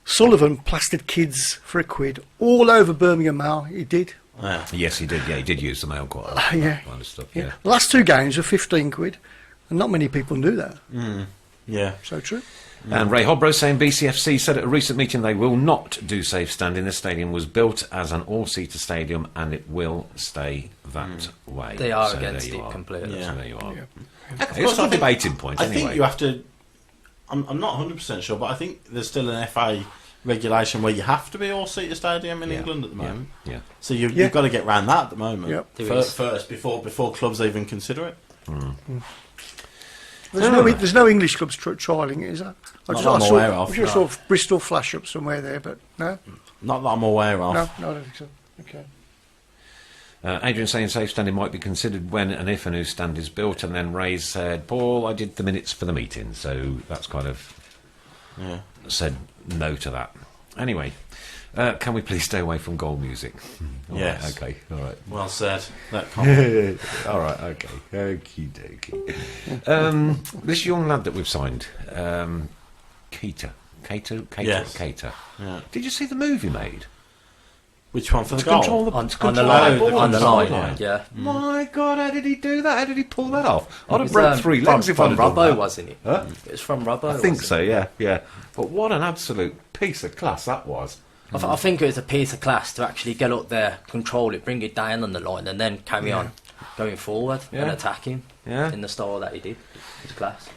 Sullivan plastered kids for £1 all over Birmingham Mail. He did. Yeah. Yes, he did. Yeah, he did use the mail quite a lot. Kind of stuff, The last 2 games were £15, and not many people knew that. Yeah. So true. And Ray Hobro saying BCFC said at a recent meeting they will not do safe standing. The stadium was built as an all-seater stadium and it will stay that way. They are against it completely. So there you are. Of It's course, a debating point I anyway. think you have to... I'm not 100% sure, but I think there's still an FA regulation where you have to be all-seater stadium in England at the moment. Yeah. So you've got to get around that at the moment. First, before clubs even consider it. There's no English clubs trialling it, is there? I I'm aware of. I just saw Bristol flash up somewhere there, but no? Not that I'm aware of. No, I don't think so. Okay. Adrian saying safe standing might be considered when and if a new stand is built, and then Ray said, Paul, I did the minutes for the meeting, so that's kind of said no to that. Anyway, can we please stay away from goal music? Yes. Right, okay, all right. Well said. That comment. All right, okay. Okie dokie. This young lad that we've signed, Keita. Yes. Keita. Yeah. Did you see the movie made? Which one for the To goal? control the On control the line. ball On the sideline. line. Yeah. My God, how did he do that? How did he pull that off? I'd have It's, broke 3 legs if I'd from have done Robbo, that. wasn't it? Huh? It was from Robbo. I think wasn't so, yeah. But what an absolute piece of class that was. it? I think it was a piece of class to actually get up there, control it, bring it down on the line, and then carry on going forward and attacking in the style that he did. It was class.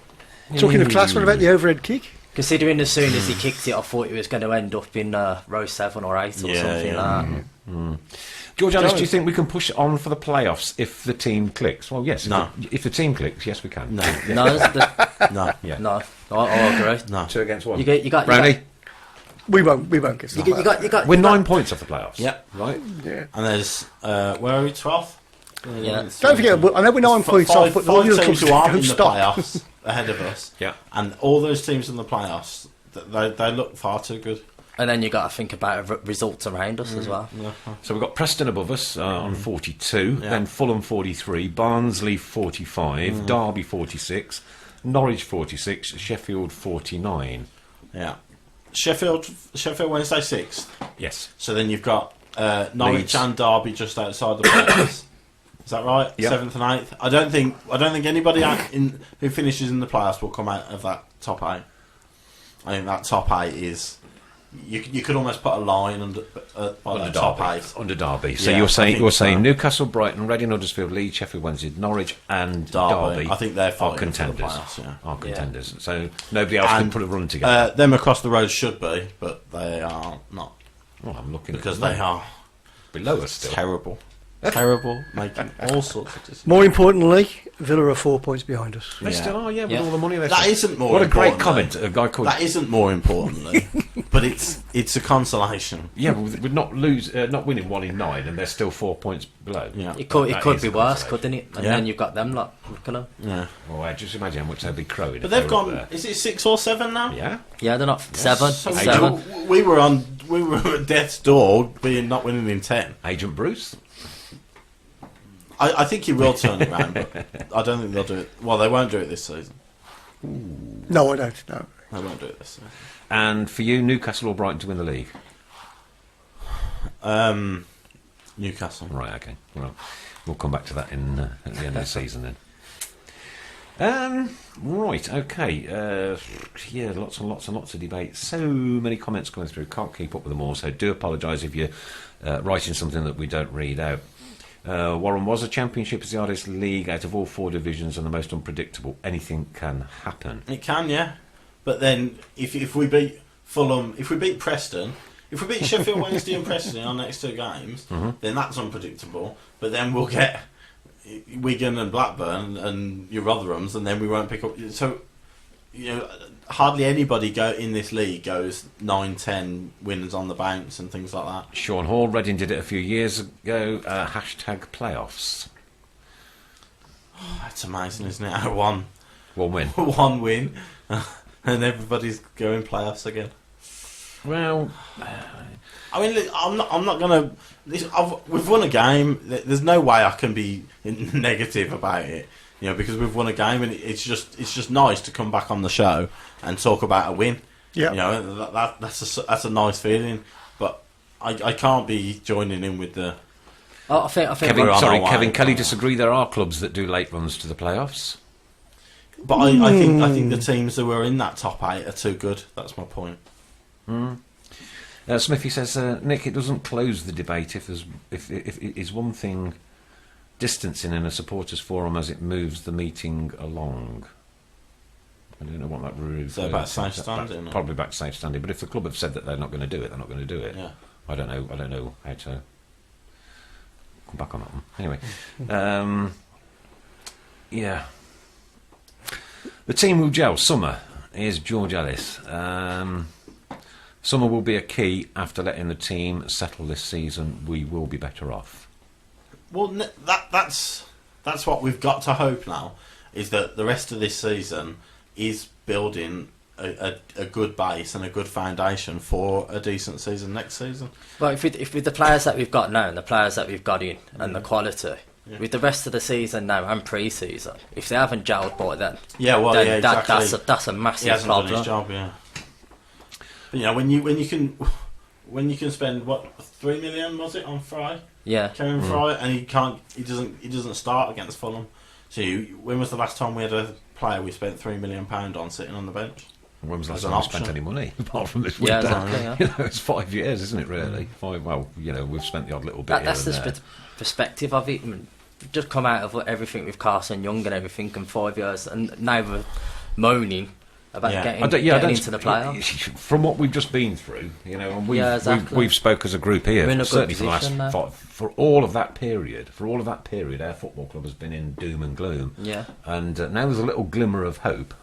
Talking of class, what about the overhead kick? Considering as soon as he kicked it, I thought he was going to end up in row 7 or 8 or something like that. George Ellis, do you think we can push on for the playoffs if the team clicks? Well, yes. No. If the team clicks, yes, we can. No. No, Yeah. no, I agree. No. 2 against 1. You got Brownie, We won't get started. you got we're 9 points off the playoffs. Yep. Right? Yeah. And there's where are we? 12th. Yeah. Don't forget, I know we're 9 points off, but all the other teams clubs who aren't don't in the stop. playoffs ahead of us. Yeah. And all those teams in the playoffs, they look far too good. And then you got to think about results around us as well. Yeah. So we've got Preston above us on 42, Yeah. then Fulham 43, Barnsley 45, Derby 46, Norwich 46, Sheffield 49. Yeah. Sheffield Wednesday 6th. Yes. So then you've got Norwich Leeds. and Derby just outside the playoffs. Is that right? Yep. 7th and 8th. I don't think anybody who finishes in the playoffs will come out of that top 8. I think that top 8 is. You could almost put a line under that top 8. Under Derby. So Yeah, you're saying so. Newcastle, Brighton, Reading, Huddersfield, Leeds, Sheffield Wednesday, Norwich, and Derby. I think they're are fighting contenders. for the playoffs, yeah. Are contenders. So nobody else can put a run together. Them across the road should be, but they are not Well, I'm looking because at they are below us still. terrible. Terrible, making all sorts of decisions. More importantly, Villa are 4 points behind us. They still are, with Yeah. all the money they That spent. isn't more What a great important, comment. A guy called. That isn't more importantly, but it's a consolation. Yeah, we're not winning 1 in 9, and they're still 4 points below. Yeah. It could That be is a worse, consolation. couldn't it? And Yeah. then you've got them lot looking at. Yeah. Well, just imagine how much they'd be crowing. But if they've they were up gone. there. Is it 6 or 7 now? Yeah. Yeah, they're not 7. So It's we 7. we were at death's door, not winning in 10. Agent Bruce. I think he will turn it around, but I don't think they'll do it. Well, they won't do it this season. No, I don't. No. They won't do it this season. And for you, Newcastle or Brighton to win the league? Newcastle. Right, okay. Well, we'll come back to that at the end of the season then. Right, okay. Yeah, lots and lots of debate. So many comments coming through. Can't keep up with them all, so do apologise if you're writing something that we don't read out. Warren was a championship is the hardest league out of all 4 divisions and the most unpredictable. Anything can happen. It can, yeah. But then if we beat Fulham, if we beat Preston, if we beat Sheffield Wednesday and Preston in our next 2 games, then that's unpredictable. But then we'll get Wigan and Blackburn and your Rotherhams, and then we won't pick up. So, hardly anybody in this league goes 9-10 wins on the bounce and things like that. Sean Hall, Reading did it a few years ago. Hashtag playoffs. Oh, that's amazing, isn't it? One win. One win, and everybody's going playoffs again. Well, I mean, look, I'm not gonna. We've won a game. There's no way I can be negative about it. Because we've won a game, and it's just nice to come back on the show and talk about a win. Yeah, that's a nice feeling. But I can't be joining in with the. I think Kevin Kelly disagree. There are clubs that do late runs to the playoffs. But I think the teams that were in that top 8 are too good. That's my point. Smithy says, Nick, it doesn't close the debate if it is one thing distancing in a supporters forum as it moves the meeting along. I don't know what that refers to. About safe standing. Probably back to safe standing. But if the club have said that they're not going to do it, they're not going to do it. Yeah. I don't know how to come back on that one. Anyway, yeah. The team will gel. Summer is George Ellis. Summer will be a key after letting the team settle this season. We will be better off. Well, that's what we've got to hope now, is that the rest of this season is building a good base and a good foundation for a decent season next season. Well, if with the players that we've got now and the players that we've got in and the quality, with the rest of the season now and pre-season, if they haven't gelled by then, exactly. that's a massive he hasn't problem. done his job, yeah. But when you can spend what, 3 million was it on Fry? Yeah, Kevin Fry, and he doesn't start against Fulham. So when was the last time we had a player we spent £3 million on sitting on the bench? When was the last time we spent any money apart from this winter? Exactly, yeah. It's 5 years, isn't it? Really, 5. Well, we've spent the odd little bit. That's the perspective of it. I mean, just come out of everything with Carson Young and everything in 5 years, and now we're moaning about getting into the playoffs. From what we've just been through, and we've spoke as a group here, certainly for the last for all of that period, our football club has been in doom and gloom. Yeah, and now there's a little glimmer of hope.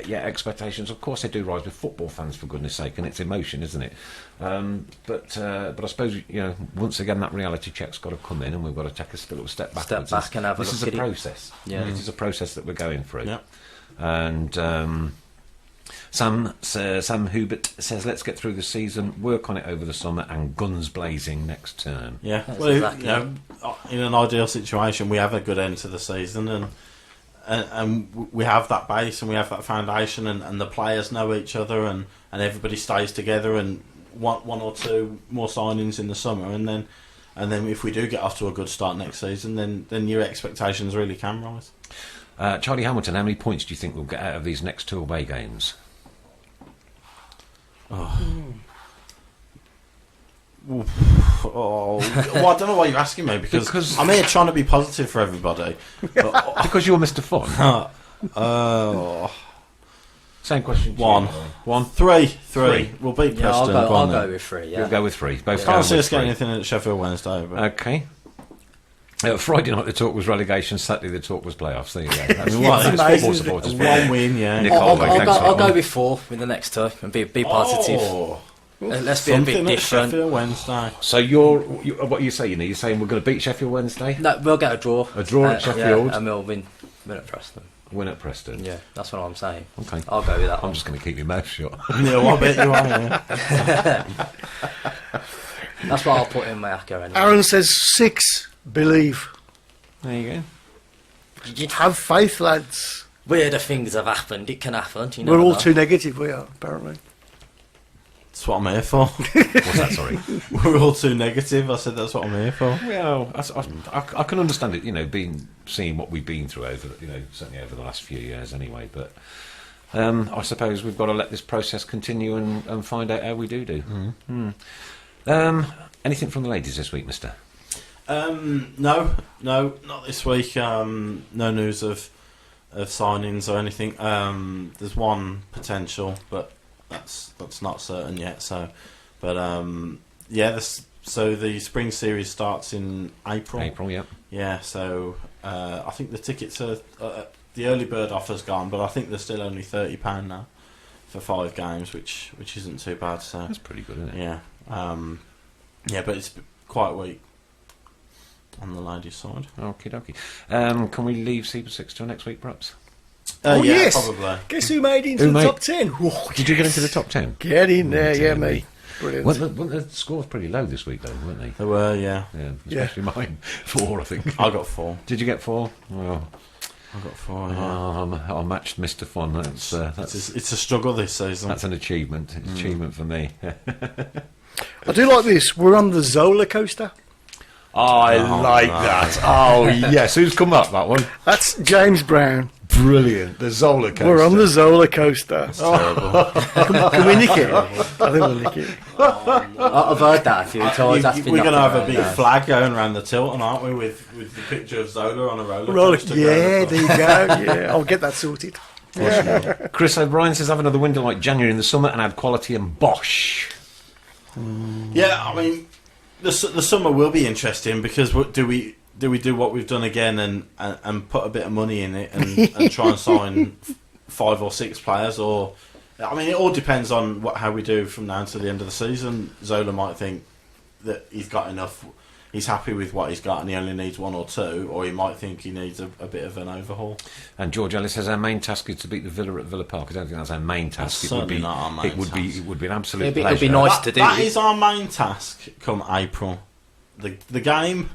Yeah, expectations, of course, they do rise with football fans, for goodness' sake, and it's emotion, isn't it? But I suppose once again that reality check's got to come in, and we've got to take a little step backwards. Step back and have a look at it. This is a process. Yeah, it is a process that we're going through. Yeah, and. Sam Hubert says, let's get through the season, work on it over the summer, and guns blazing next term. Yeah, in an ideal situation, we have a good end to the season, and we have that base and we have that foundation, and the players know each other, and everybody stays together, and one or two more signings in the summer, and then if we do get off to a good start next season, then your expectations really can rise. Charlie Hamilton, how many points do you think we'll get out of these next 2 away games? Well, I don't know why you're asking me, because I'm here trying to be positive for everybody. Because you're Mr. Fun. Same question. One. Three. We'll beat Preston. I'll go with 3. Yeah. You'll go with 3. Both. Can't see us getting anything at Sheffield Wednesday. But. Okay. Friday night the talk was relegation. Saturday the talk was playoffs. There you go. That's football supporters. One win, yeah. I'll go with 4 with the next 2 and be positive. Let's be a bit different. Sheffield Wednesday. So what you say? You're saying we're going to beat Sheffield Wednesday? No, we'll get a draw. A draw at Sheffield, and we'll win at Preston. Win at Preston. Yeah, that's what I'm saying. Okay, I'll go with that. I'm just going to keep your mouth shut. Yeah, I bet you are. Yeah. That's what I'll put in my acca. Anyway. Aaron says 6. Believe. There you go. Have faith, lads. Weirder things have happened. It can happen. We're all too negative, we are, apparently. That's what I'm here for. What's that, sorry? We're all too negative. I said that's what I'm here for. Well, I can understand it, seeing what we've been through certainly over the last few years anyway, but I suppose we've got to let this process continue and find out how we do. Anything from the ladies this week, mister? No, not this week. No news of signings or anything. There's one potential, but that's not certain yet. So, but so the spring series starts in April. April, yeah. Yeah. So I think the tickets are the early bird offer's gone, but I think they're still only £30 now for 5 games, which isn't too bad. So that's pretty good, isn't it? Yeah. But it's quite weak on the ladies' side. Okie dokie. Can we leave Super 6 till next week, perhaps? Yes. Probably. Guess who made into the top 10? Whoa, Did you get into the top 10? Get in there, yeah, me. Brilliant. Well, the scores pretty low this week, though, weren't they? They were, yeah. Especially mine. 4, I think. I got 4. Did you get 4? Well, I got 4. Yeah. I matched Mr. Fun. That's it's a struggle this season. That's an achievement. It's an achievement for me. I do like this. We're on the Zola coaster. I like that. Oh, yes. Who's come up, that one? That's James Brown. Brilliant. The Zola coaster. We're on the Zola coaster. That's terrible. Can we nick it? I think we'll nick it. I've heard that a few times. We're going to have a big flag going around the Tilton, aren't we, with the picture of Zola on a roller coaster. Yeah, there you go. Yeah, I'll get that sorted. Yeah. Chris O'Brien says, have another window like January in the summer and add quality and Bosch. Yeah, I mean, the summer will be interesting because do we do what we've done again and put a bit of money in it and try and sign 5 or 6 players, or I mean, it all depends on how we do from now to the end of the season. Zola might think that he's got enough, he's happy with what he's got and he only needs 1 or 2, or he might think he needs a bit of an overhaul. And George Ellis says our main task is to beat the Villa at Villa Park. I don't think that's our main task. That's certainly not our main task. It would be an absolute pleasure. It'd be nice to do. That is our main task come April. The game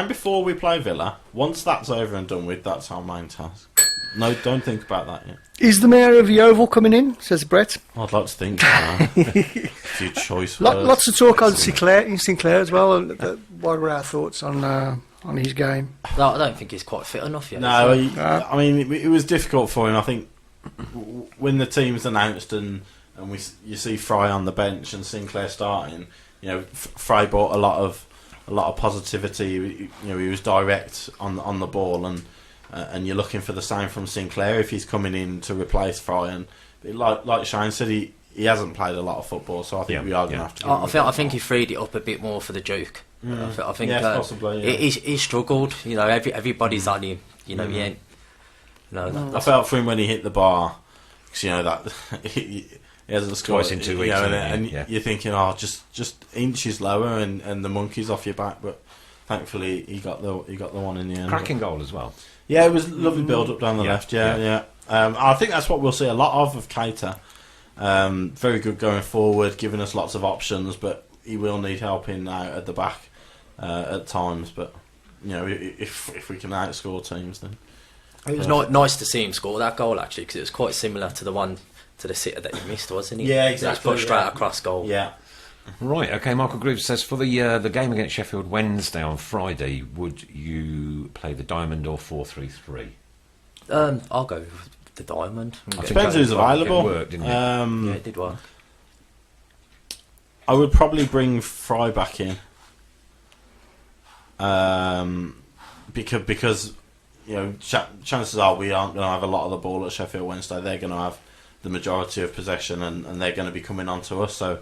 before we play Villa, once that's over and done with, that's our main task. No, don't think about that yet. Is the mayor of Yeovil coming in? Says Brett. I'd like to think so. Few choice words. Lots of talk on Sinclair as well. What are our thoughts on his game? No, I don't think he's quite fit enough yet. No, I mean, it was difficult for him. I think when the team's announced and you see Fry on the bench and Sinclair starting, Fry brought a lot of positivity. He was direct on the ball, and you're looking for the same from Sinclair if he's coming in to replace Fry. And like Shane said, he hasn't played a lot of football, so I think we are going to have to. I think he freed it up a bit more for the Duke. I think possibly. Yeah. He struggled. Everybody's on him. He ain't. I felt for him when he hit the bar, because that he hasn't scored twice in 2 weeks, and you're thinking, just inches lower, and the monkey's off your back. But thankfully, he got the one in the end. Cracking goal as well. Yeah, it was a lovely build up down the left. Yeah. I think that's what we'll see a lot of Keita. Very good going forward, giving us lots of options, but he will need help in out at the back at times. But if we can outscore teams, then it was nice to see him score that goal actually, because it was quite similar to the one to the sitter that he missed, wasn't he? Yeah, exactly. It was put straight across goal. Yeah. Right, okay, Michael Grooves says, for the game against Sheffield Wednesday on Friday, would you play the Diamond or 4-3-3? I'll go with the Diamond. It depends who's available. It worked, didn't it? Yeah, it did work. I would probably bring Fry back in. Because chances are we aren't going to have a lot of the ball at Sheffield Wednesday. They're going to have the majority of possession, and they're going to be coming on to us. So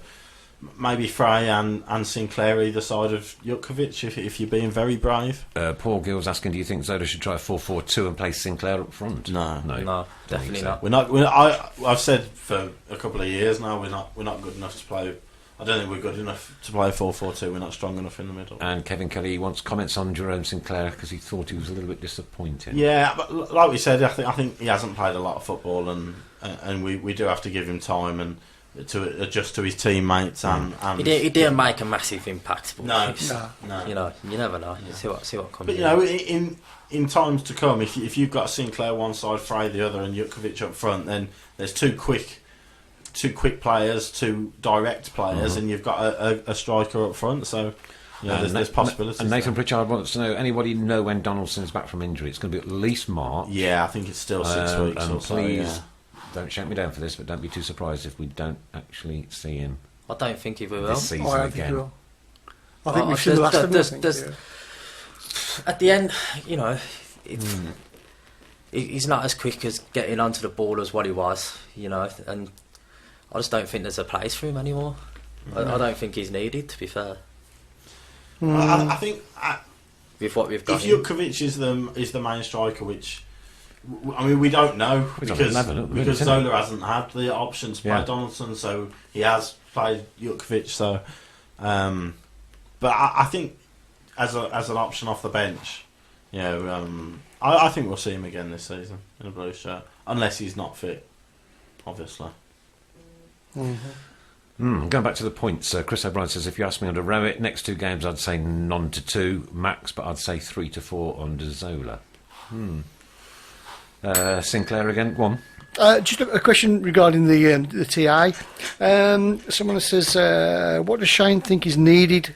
maybe Fry and Sinclair either side of Jutkovic if you're being very brave. Paul Gill's asking, do you think Zola should try a 4-4-2 and play Sinclair up front? No, definitely not. We're not. I've said for a couple of years now we're not good enough to play. I don't think we're good enough to play 4-4-2. We're not strong enough in the middle. And Kevin Kelly wants comments on Jerome Sinclair because he thought he was a little bit disappointing. Yeah, but like we said, I think he hasn't played a lot of football, and we do have to give him time and to adjust to his teammates. And he didn't make a massive impact. But no. You never know. You see what comes. But in times to come, if you've got Sinclair one side, Fry the other, and Jutkovic up front, then there's two quick players, 2 direct players, and you've got a striker up front. So there's possibilities. And Nathan Pritchard wants to know, anybody know when Donaldson's back from injury? It's going to be at least March. Yeah, I think it's still 6 weeks. And or so, please don't shut me down for this, but don't be too surprised if we don't actually see him. I don't think he will This season again. I think we've seen the last of him. at the end, you know, he's not as quick as getting onto the ball as what he was, you know, and I just don't think there's a place for him anymore. I don't think he's needed, to be fair. I think with what we've got, if Jukovic is the main striker, which I mean we don't know because Zola hasn't had the option to play Donaldson, so he has played Jukovic. So, but I think as an option off the bench, I think we'll see him again this season in a blue shirt, unless he's not fit, obviously. Going back to the points, Chris O'Brien says, if you ask me under Rowett, next 2 games I'd say none to 2 max, but I'd say 3 to 4 under Zola. Sinclair again, go on. Just a question regarding the TA. Someone says, what does Shane think is needed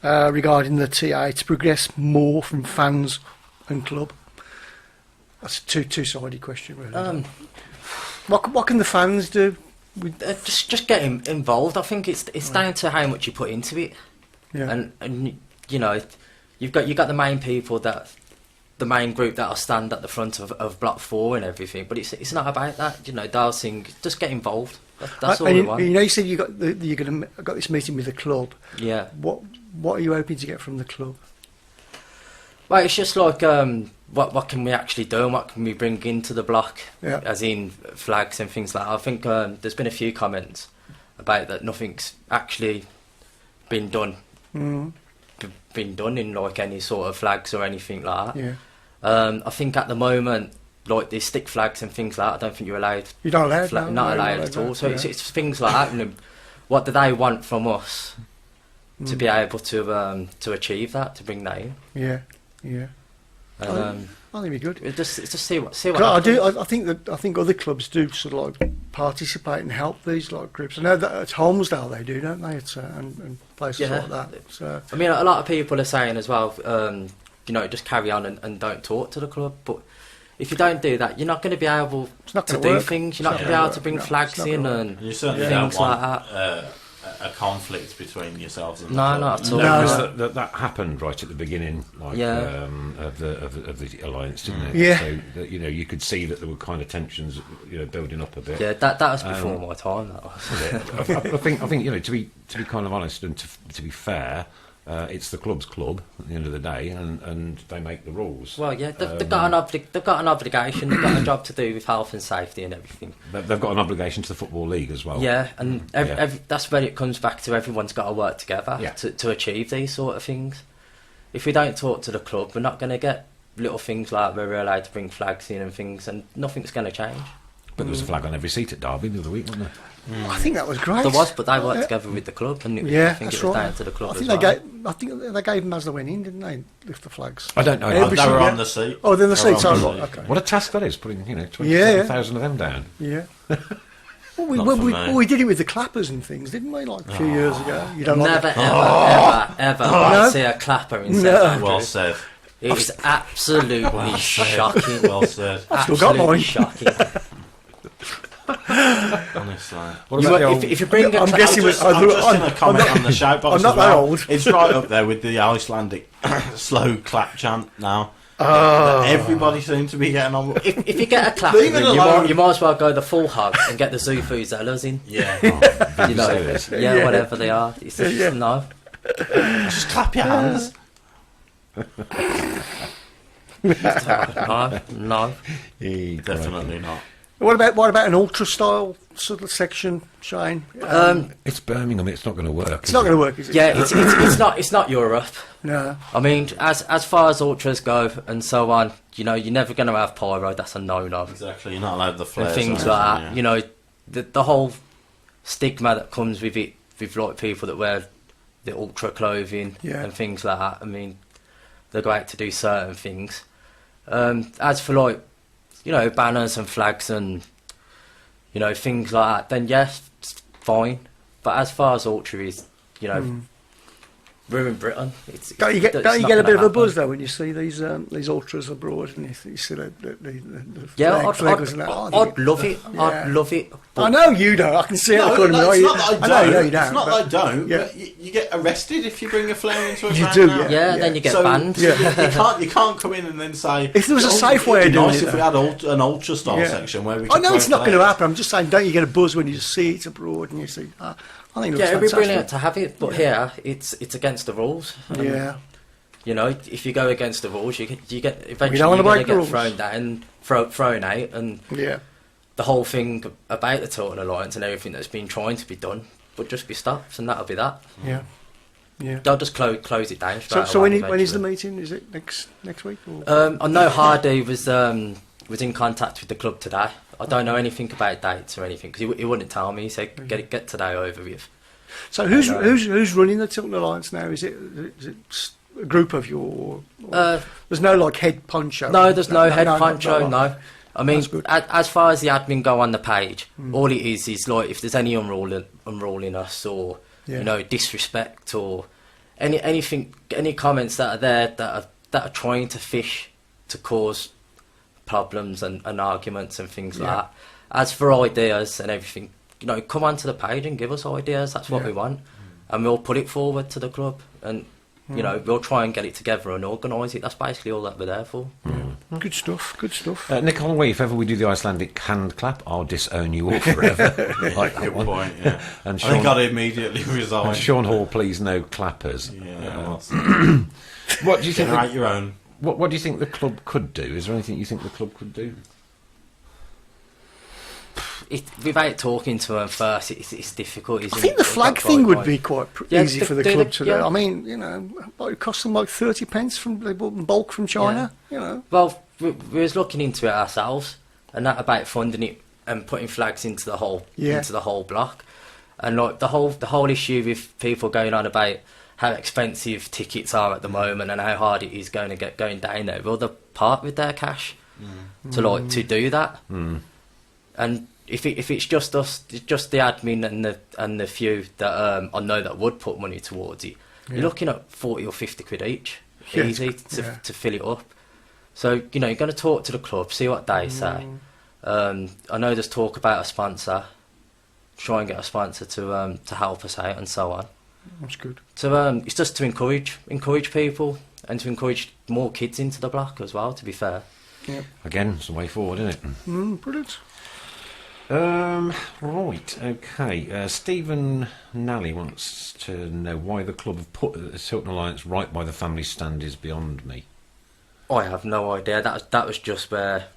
regarding the TA to progress more from fans and club? That's a two-sided question, really. What can the fans do? Just get involved. I think it's down to how much you put into it, and you know, you've got the main people the main group that'll stand at the front of Block 4 and everything. But it's not about that. You know, they'll sing. Just get involved. That's all we want. You know, you said you got this meeting with the club. Yeah. What are you hoping to get from the club? Well, it's just like what can we actually do and what can we bring into the block, as in flags and things like that. I think there's been a few comments about that nothing's actually been done. Been done in like any sort of flags or anything like that. I think at the moment, like these stick flags and things like that, I don't think you're allowed. You're not allowed. Not allowed at all. So it's things like that. And what do they want from us to be able to achieve that, to bring that in? Yeah. I think it'd be good. Just see what I think other clubs do sort of like participate and help these like groups. I know that at Holmesdale they do, don't they? And places like that. So I mean, a lot of people are saying as well, you know, just carry on and don't talk to the club. But if you don't do that, you're not going to be able to do things. You're not going to be able to bring flags in and you certainly things don't want like that. A conflict between yourselves and not at all. That happened right at the beginning, like of the alliance, didn't it? Yeah. So that, you know, you could see that there were kind of tensions, you know, building up a bit. Yeah, that was before my time. That was. I think you know, to be kind of honest and to be fair, it's the club's club at the end of the day, and they make the rules. Well, yeah, they've got an obligation. They've got a job to do with health and safety and everything. They've got an obligation to the Football League as well. Yeah, and that's where it comes back to. Everyone's got to work together to achieve these sort of things. If we don't talk to the club, we're not going to get little things like where we're allowed to bring flags in and things, and nothing's going to change. But there was a flag on every seat at Derby the other week, wasn't there? I think that was great. There was, but they worked together with the club, and I think it was down to the club. I think they gave them as they went in, didn't they? Lift the flags. I don't know. They were on the seat. Oh, they're on the seat. Okay. What a task that is, putting 27,000 of them down. Yeah. Well, we did it with the clappers and things, didn't we? Like a few years ago. You don't never, ever see a clapper in St Andrews. Well said. It was absolutely shocking. Well said. I've still got mine. Shocking. Honestly, if you bring I'm guessing I'm just going to comment on the shout box. I'm not that old. It's right up there with the Icelandic slow clap chant now. Everybody seems to be getting on. If you get a clap, you might as well go the full hug and get the Zufu Zellas in. Yeah, you know, whatever they are. It's just, no, just clap your hands. No, definitely not. What about an ultra style sort of section, Shane? It's Birmingham. It's not going to work. It's not going to work, is it? Yeah, it's not Europe. No. I mean, as far as ultras go and so on, you know, you're never going to have pyro. That's a no-no. Exactly. You're not allowed the flares and things like that. Yeah. You know, the whole stigma that comes with it, with like people that wear the ultra clothing and things like that. I mean, they go out to do certain things. As for like, you know, banners and flags and, you know, things like that, then yes, it's fine. But as far as ultra is, you know, we're in Britain. Don't you get a bit of a buzz though when you see these ultras abroad and you see the flags and that? I'd love it. Yeah. I'd love it. I know you don't. I can see it. No, It's not that I don't. you don't. It's not that I don't. Yeah. But you get arrested if you bring a flare into a You ground do, now. Yeah, then you get banned. Yeah. You can't come in and then say. If there was a safe way of doing nice it, if we had an ultra style section where we. I could know throw it's not going to flares. happen. I'm just saying, don't you get a buzz when you see it abroad and you see? I think it looks Yeah, it'd be fantastic. brilliant to have it, but here it's against the rules. Yeah. You know, if you go against the rules, you get eventually We don't wanna you're break going the to get rules. thrown down, thrown out, and Yeah. the whole thing about the Tilton Alliance and everything that's been trying to be done would just be stopped, and that'll be that. Yeah. Yeah. They'll just close it down. So straight away when is the eventually. meeting? Is it next week? Or? I know Hardy was in contact with the club today. I don't know anything about dates or anything because he wouldn't tell me. He said get today over with. So who's running the Tilton Alliance now? Is it a group of you? Or there's no like head poncho. No, there's no head poncho. No. I mean, That's good. as far as the admin go on the page, all it is like if there's any unruliness or you know disrespect or anything, any comments that are there that are trying to fish to cause problems and arguments and things like that. As for ideas and everything, you know, come onto the page and give us ideas. That's what we want, and we'll put it forward to the club and. You know, we'll try and get it together and organise it. That's basically all that we're there for. Good stuff. Good stuff. Nick Holloway, if ever we do the Icelandic hand clap, I'll disown you all forever. Like that Good one. point. Yeah. And I think I'd immediately resign. Sean Hall, please no clappers. Yeah. What do you think? Generate your own. What do you think the club could do? Is there anything you think the club could do? Without talking to them first, it's difficult. Isn't I think it? the flag thing would be quite easy for the club to do. yeah. I mean, you know, it cost them like 30 pence they bought in bulk from China. You know. Well, we was looking into it ourselves, and that about funding it and putting flags into the whole block, and like the whole issue with people going on about how expensive tickets are at the moment and how hard it is going down there. Well, they're part with their cash to do that, and. If it's just us, just the admin and the few that I know that would put money towards it, you're looking at 40 or 50 quid each, easy to fill it up. So you know you're going to talk to the club, see what they say. I know there's talk about a sponsor, try and get a sponsor to help us out and so on. That's good. So it's just to encourage people and to encourage more kids into the block as well. To be fair. Yeah. Again, it's the way forward, isn't it? Brilliant. Right, okay. Stephen Nally wants to know why the club have put the Tilton Alliance right by the family stand is beyond me. I have no idea. That was just where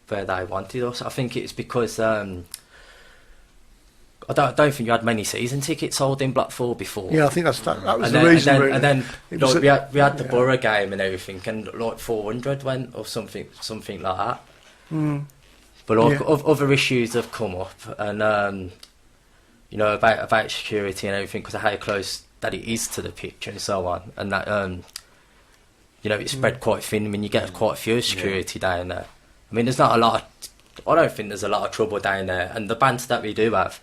they wanted us. I think it's because I don't think you had many season tickets sold in Block 4 before. Yeah, I think that was the reason. And then It was like, we had the Borough game and everything, and like 400 went or something like that. But like, other issues have come up, and you know about security and everything because of how close that it is to the pitch and so on, and that you know it's spread quite thin. I mean, you get quite a few security down there. I mean, there's not a lot. I don't think there's a lot of trouble down there, and the banter that we do have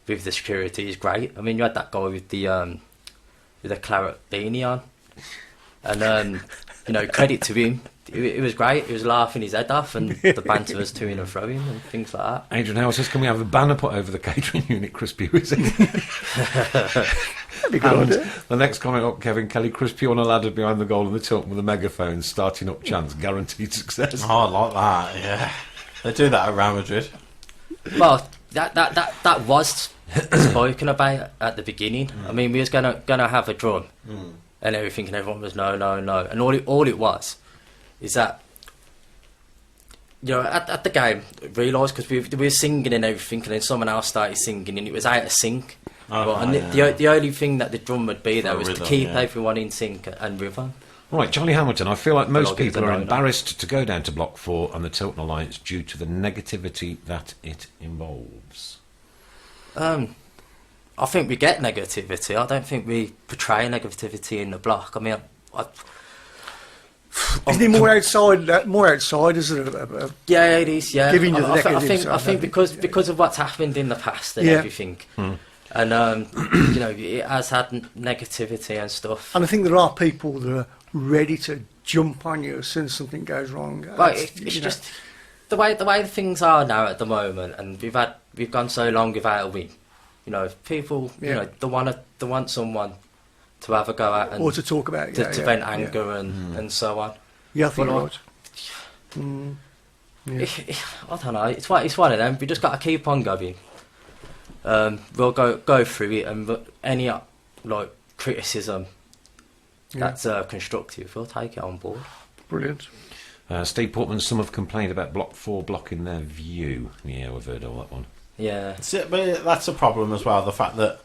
with the security is great. I mean, you had that guy with the claret beanie on, and you know, credit to him. It was great. He was laughing his head off, and the banter was to and fro him and things like that. Adrian Howard says, can we have a banner put over the catering unit, Crispy Wizzy? That'd be good idea. The next comment up, Kevin Kelly, Crispy on a ladder behind the goal in the Tilton with a megaphone, starting up chance, guaranteed success. Oh, I like that, yeah. They do that at Real Madrid. Well, that was spoken about at the beginning. I mean, we was gonna have a drum and everything, and everyone was no, and all it was is that, you know, at the game, realised because we were singing and everything, and then someone else started singing, and it was out of sync. The only thing that the drum would be there was to keep everyone in sync and rhythm. Right, Charlie Hamilton, I feel like most people are embarrassed to go down to Block 4 and the Tilton Alliance due to the negativity that it involves. I think we get negativity. I don't think we portray negativity in the block. I mean, Isn't it more outside? More outside, isn't it? Yeah, it is. Yeah, Giving you the negative. I think because of what's happened in the past and everything, and you know, it has had negativity and stuff. And I think there are people that are ready to jump on you as soon as something goes wrong. Right, it's just the way things are now at the moment, and we've we've gone so long without a win. You know, if people, you know, they want someone to have a go at and or to talk about it, to vent anger and so on. Yeah, I think you're But right. I don't know. It's one of them. We just got to keep on going. We'll go through it, and any like criticism that's constructive, we'll take it on board. Brilliant. Steve Portman, some have complained about Block 4 blocking their view. Yeah, we've heard all that one. Yeah, But that's a problem as well. The fact that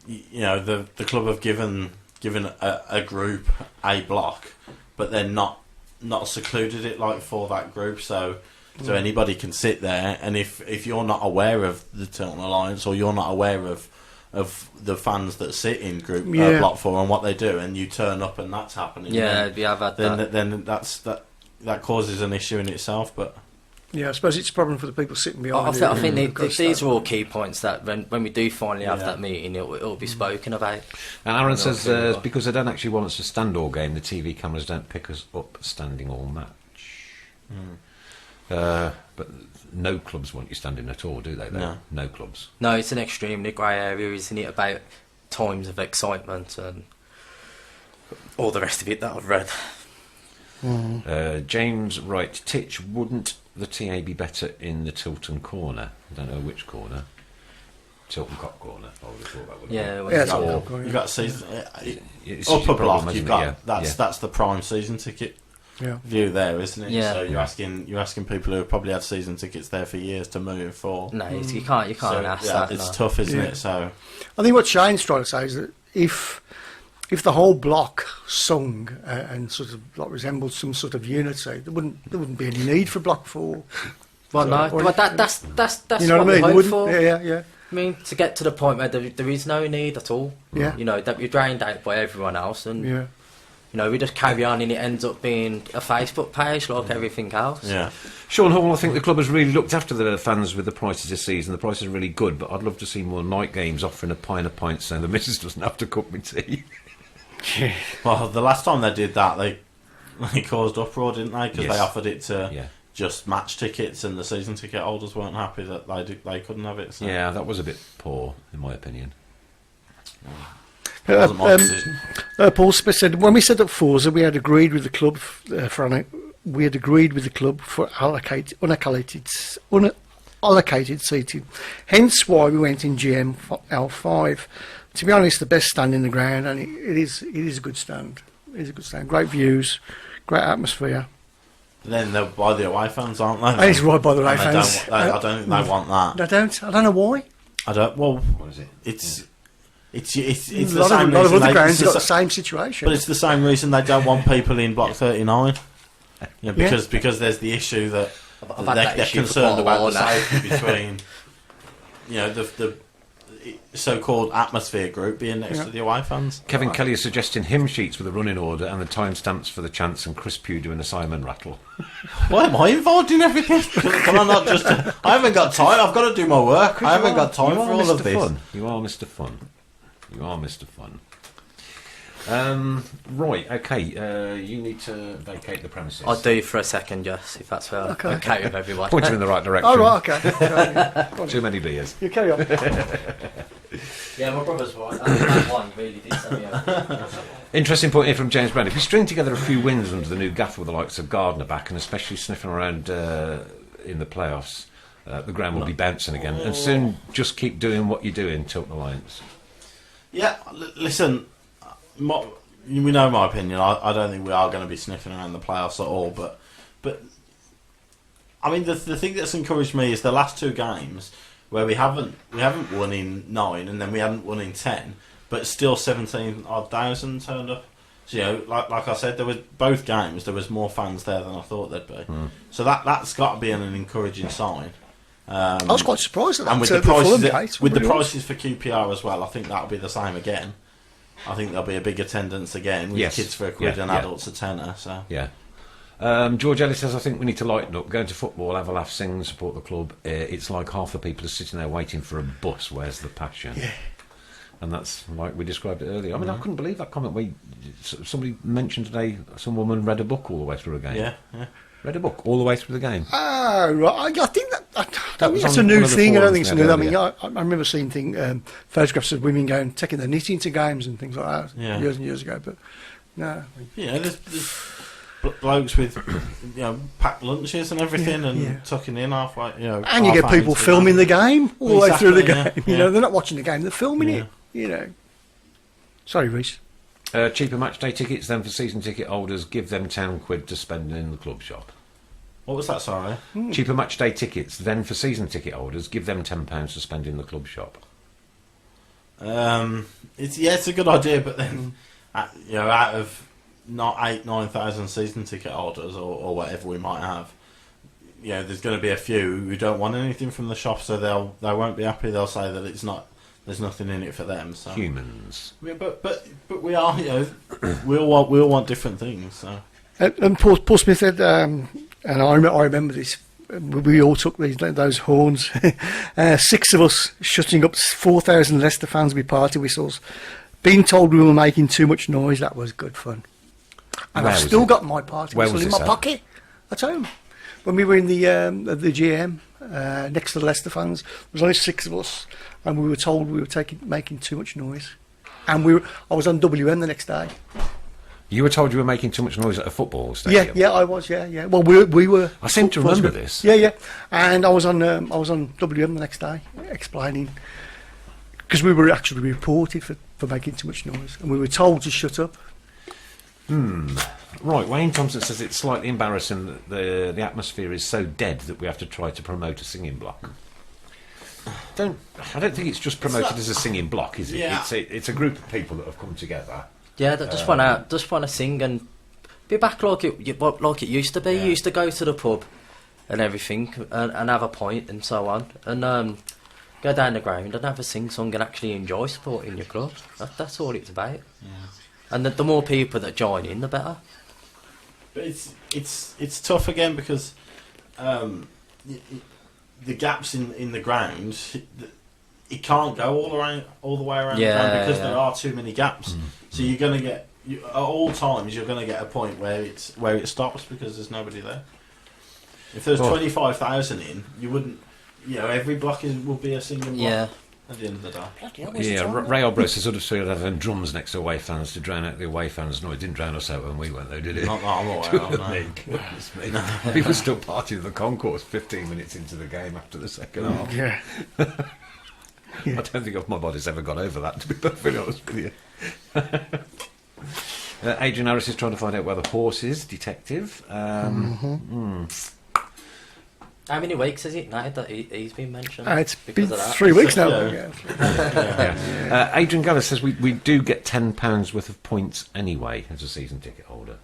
you know the club have given a group a block, but they're not secluded it like for that group. So anybody can sit there, and if you're not aware of the Tilton Alliance, or you're not aware of the fans that sit in group Block 4 and what they do, and you turn up and that's happening, we have had that. Then that causes an issue in itself. But yeah, I suppose it's a problem for the people sitting behind. I think these are all key points that when we do finally have that meeting, it'll be spoken about. And Aaron says because they don't actually want us to stand all game, the TV cameras don't pick us up standing all match. But no clubs want you standing at all, do they? No clubs. No, it's an extremely grey area, isn't it? About times of excitement and all the rest of it that I've read. James Wright, Titch, wouldn't the TA be better in the Tilton corner? I don't know which corner. Tilton Cock corner. I would have thought that would have been. You've got season It's upper your problem, block. isn't You've it? got that's the prime season ticket view there, isn't it? Yeah. So you're asking people who have probably had season tickets there for years to move for. No, you can't ask that. It's tough, isn't it? So I think what Shane's trying to say is that if the whole block sung and sort of like resembled some sort of unity, there wouldn't be any need for Block 4. Well, no, but that's you know what I we mean? hope for. Yeah. I mean, to get to the point where there is no need at all. Yeah. You know, that you're drained out by everyone else, and Yeah. you know, we just carry on, and it ends up being a Facebook page like everything else. yeah. Sean Hall, I think the club has really looked after the fans with the prices this season. The prices are really good, but I'd love to see more night games offering a pint of pints so the missus doesn't have to cook me tea. Well, the last time they did that, they caused uproar, didn't they? Because they offered it to just match tickets, and the season ticket holders weren't happy that they couldn't have it. So. Yeah, that was a bit poor, in my opinion. It wasn't my decision. Paul Smith said when we set up Forza, we had agreed with the club for unallocated seating. Hence why we went in GM L5. To be honest, the best stand in the ground, and it is a good stand. It is a good stand. Great views, great atmosphere. Then they're by the away fans, aren't they? And it's right by the away And fans. I don't think they want that. I don't know why. I don't. Well, What is it? it's A the lot same of reason other they- grounds it's have the got the sa- same situation. But it's the same reason they don't want people in Block 39. Yeah, because there's the issue that I've had that they're issue for concerned quite a about the while now. safety between, you know, the so-called atmosphere group being next to the away fans. Kevin Kelly is suggesting hymn sheets with a running order and the timestamps for the chants, and Chris Pugh doing a Simon rattle. Why am I involved in everything? Can I not just? I haven't got time. I've got to do my work. I haven't got time for all of this. Fun. You are Mr. Fun. You are Mr. Fun. Right, okay. You need to vacate the premises. I'll do for a second, yes, if that's okay with everyone. Point you in the right direction. Oh, right, okay. Too many beers. You carry on. Yeah, my brother's right. That one really did send me over. Interesting point here from James Brown. If we string together a few wins under the new gaffer with the likes of Gardner back, and especially sniffing around in the playoffs, the ground will be bouncing again. And soon, just keep doing what you do in Tilton Alliance. Yeah, listen, we know my opinion. I don't think we are going to be sniffing around the playoffs at all. But I mean, the thing that's encouraged me is the last two games where we haven't won in 9 and then we hadn't won in 10, but still 17,000 turned up. So, you know, like I said, there was both games. There was more fans there than I thought there'd be. So that's got to be an encouraging sign. I was quite surprised at that. And with the prices for QPR as well, I think that'll be the same again. I think there'll be a big attendance again with kids for £1 and adults a tenner. So yeah. George Ellis says, I think we need to lighten up. Going to football, have a laugh, sing and support the club. It's like half the people are sitting there waiting for a bus. Where's the passion? Yeah. And that's like we described it earlier. I mean, I couldn't believe that comment. Somebody mentioned today some woman read a book all the way through a game. Yeah. Read a book all the way through the game. Oh, right. I think that That's a new thing. I don't think it's new. I mean, I remember seeing photographs of women taking their knitting to games and things like that years and years ago. But no, there's blokes with packed lunches and everything and tucking in halfway. And you get people filming the game all the way through the game. They're not watching the game; they're filming it. Sorry, Reece. Cheaper match day tickets then for season ticket holders. Give them £10 to spend in the club shop. What was that, sorry? Cheaper match day tickets then for season ticket holders. Give them £10 to spend in the club shop. It's a good idea, but then out of not 9,000 season ticket holders or whatever we might have, there's going to be a few who don't want anything from the shop, so they won't be happy. They'll say that it's not. There's nothing in it for them. So. Humans. Yeah, but we are. We all want different things. So. And Paul Smith said, and I remember this. We all took those horns. 6 of us shutting up 4,000 Leicester fans with party whistles. Being told we were making too much noise. That was good fun. And I've still got my party whistle in my pocket at home. When we were in the GM next to the Leicester fans, there was only 6 of us, and we were told we were making too much noise. And I was on WM the next day. You were told you were making too much noise at a football stadium. Yeah, I was. Yeah. Well, we were. I seem to remember this. Yeah. And I was on WM the next day explaining, because we were actually reported for making too much noise, and we were told to shut up. Right, Wayne Thompson says it's slightly embarrassing that the atmosphere is so dead that we have to try to promote a singing block. I don't think it's just promoted as a singing block, is it? Yeah. It's a group of people that have come together. Yeah, that just want to sing and be back like it used to be. You used to go to the pub and everything and have a pint and so on, and go down the ground and have a sing song and actually enjoy supporting your club. That's all it's about. Yeah. And the more people that join in, the better. But it's tough again because the gaps in the ground, it can't go all the way around the ground because there are too many gaps. So you're going to get at all times you're going to get a point where it stops because there's nobody there. If there's 25,000 in, you wouldn't. Every block will be a single block. Yeah. At the end of the day. Ray Albrecht sort of having drums next to away fans to drown out the away fans. No, it didn't drown us out when we went, though, did it? Not that I'm aware of, no. We were still partying the concourse 15 minutes into the game after the second half. Yeah. I don't think my body's ever got over that, to be perfectly honest with you. Adrian Harris is trying to find out where the horse is, detective. How many weeks is it now that he's been mentioned? It's been 3 weeks now. Adrian Gallis says we do get £10 worth of points anyway as a season ticket holder.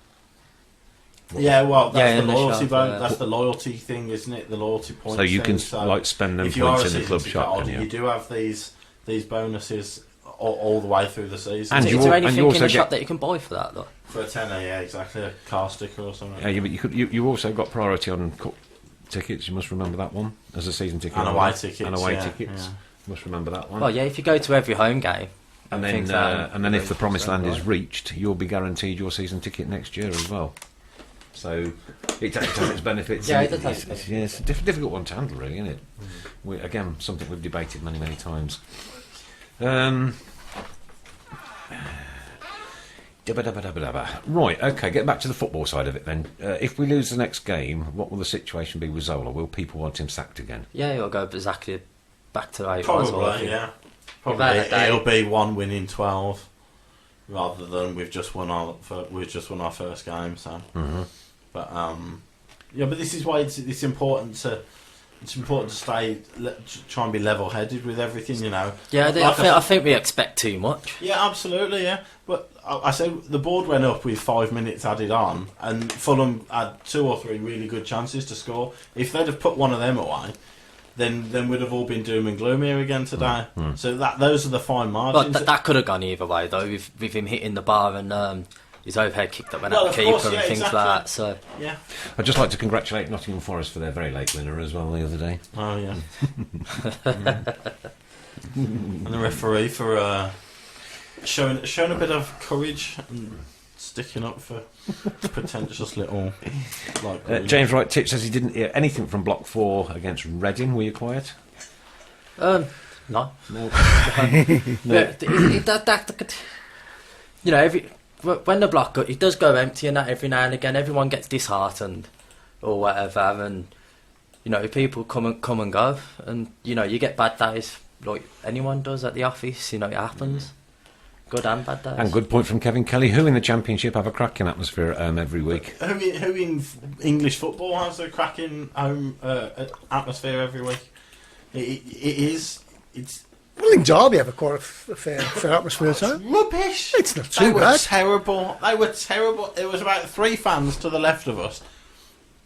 That's the loyalty that's the loyalty thing, isn't it? The loyalty points. So you can spend them points in the club shop. Holder, you do have these bonuses all the way through the season. And is there anything in the shop that you can buy for that though? For a tenner, yeah, exactly. A car sticker or something. Yeah, but you also got priority on tickets, you must remember that one as a season ticket. And away tickets. You must remember that one. Well, yeah, if you go to every home game, and then if the promised land is reached, you'll be guaranteed your season ticket next year as well. So it has its benefits. Yeah, it does have its benefits. Yeah, it's a difficult one to handle, really, isn't it? Again, something we've debated many, many times. Right, okay, get back to the football side of it then. If we lose the next game, what will the situation be with Zola? Will people want him sacked again? Yeah, he'll go exactly back to how it was. Probably, yeah. Probably it'll be 1 win in 12 rather than we've just won our first game. So, but but this is why it's important to. It's important to try and be level-headed with everything, Yeah, I think we expect too much. Yeah, absolutely, yeah. But I say the board went up with 5 minutes added on, and Fulham had 2 or 3 really good chances to score. If they'd have put one of them away, then we'd have all been doom and gloom here again today. So those are the fine margins. But that could have gone either way, though, with him hitting the bar and his overhead kicked up an keeper and things like that. So yeah, I'd just like to congratulate Nottingham Forest for their very late winner as well the other day. Oh yeah, and the referee for showing a bit of courage sticking up for pretentious little. James Wright Titch says he didn't hear anything from Block 4 against Reading. Were you quiet? No. No. You know, when the block it does go empty and that every now and again, everyone gets disheartened or whatever, and you know, people come and go, and you know, you get bad days like anyone does at the office. You know, it happens. Good and bad days. And good point from Kevin Kelly, who in the Championship have a cracking atmosphere at home every week. Who in English football has a cracking home atmosphere every week? It's. Well, in Derby have quite a fair atmosphere, so rubbish. It's not too bad. They were terrible. There was about 3 fans to the left of us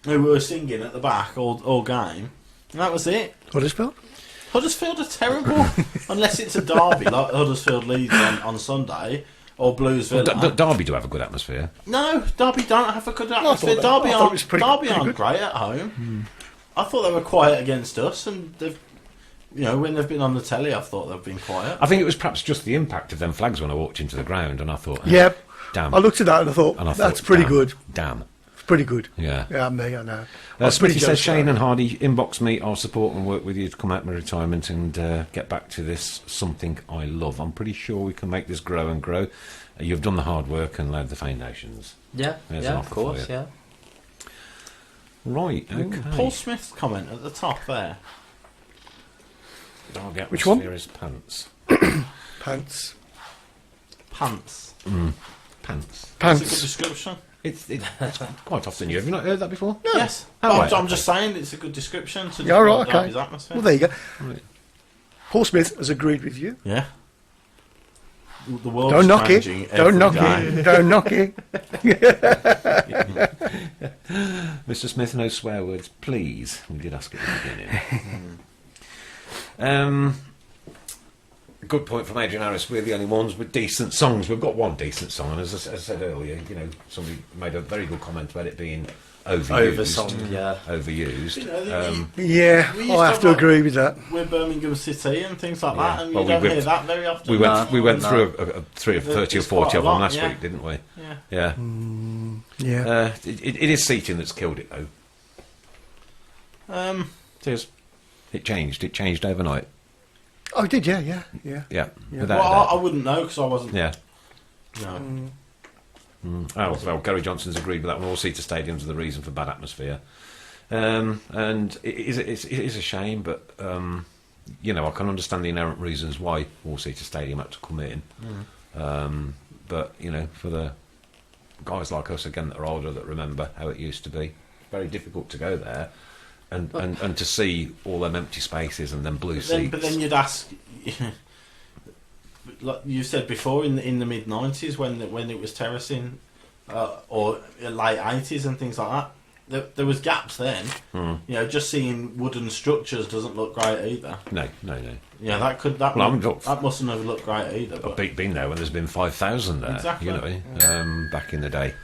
who were singing at the back all game, and that was it. Huddersfield are terrible, unless it's a derby like Huddersfield Leeds on Sunday or Blues Villa. Well, Derby do have a good atmosphere. No, Derby don't have a good atmosphere. Derby aren't great at home. I thought they were quiet against us, and they've. You know, when they've been on the telly, I thought they've been quiet. I think it was perhaps just the impact of them flags when I walked into the ground, and I thought, damn. I looked at that and I thought, that's pretty good. Damn. It's pretty good. Yeah. Yeah, me, I know. Smithy says, Shane and Hardy, inbox me, I'll support and work with you to come out of my retirement and get back to this something I love. I'm pretty sure we can make this grow and grow. You've done the hard work and laid the foundations. Yeah, of course, yeah. Right, okay. Paul Smith's comment at the top there. Which one? Is pants. Pants. Pants. Pants. That's a good description. It's quite often. Have you not heard that before? No. Yes. I'm just saying it's a good description to right, okay. his atmosphere. Well, there you go. Right. Paul Smith has agreed with you. Yeah. The world's Don't knock it. Don't knock it. Don't knock it. Mr. Smith, no swear words, please. We did ask at the beginning. Good point from Adrian Harris. We're the only ones with decent songs. We've got one decent song, and as I said earlier, you know, somebody made a very good comment about it being overused. Overused. You know, I have to agree with that. With Birmingham City and things like that, and you don't hear that very often. We went through a 30 or 40 of them last week, didn't we? Yeah. It is seating that's killed it, though. It is. It changed overnight. Oh, it did, yeah. Well, I wouldn't know because I wasn't. Yeah. No. Well, Gary Johnson's agreed with that one. All-seater stadiums are the reason for bad atmosphere, and it is a shame. But you know, I can understand the inherent reasons why all-seater stadium had to come in. But you know, for the guys like us again that are older that remember how it used to be, very difficult to go there. And to see all them empty spaces and them blue seats. But then you'd ask, like you said before, in the mid-90s when it was terracing, or late 80s and things like that, there was gaps then. You know, just seeing wooden structures doesn't look great either. No. Yeah, that mustn't have looked great either. But I've been there when there's been 5,000 there. Exactly. You know, back in the day.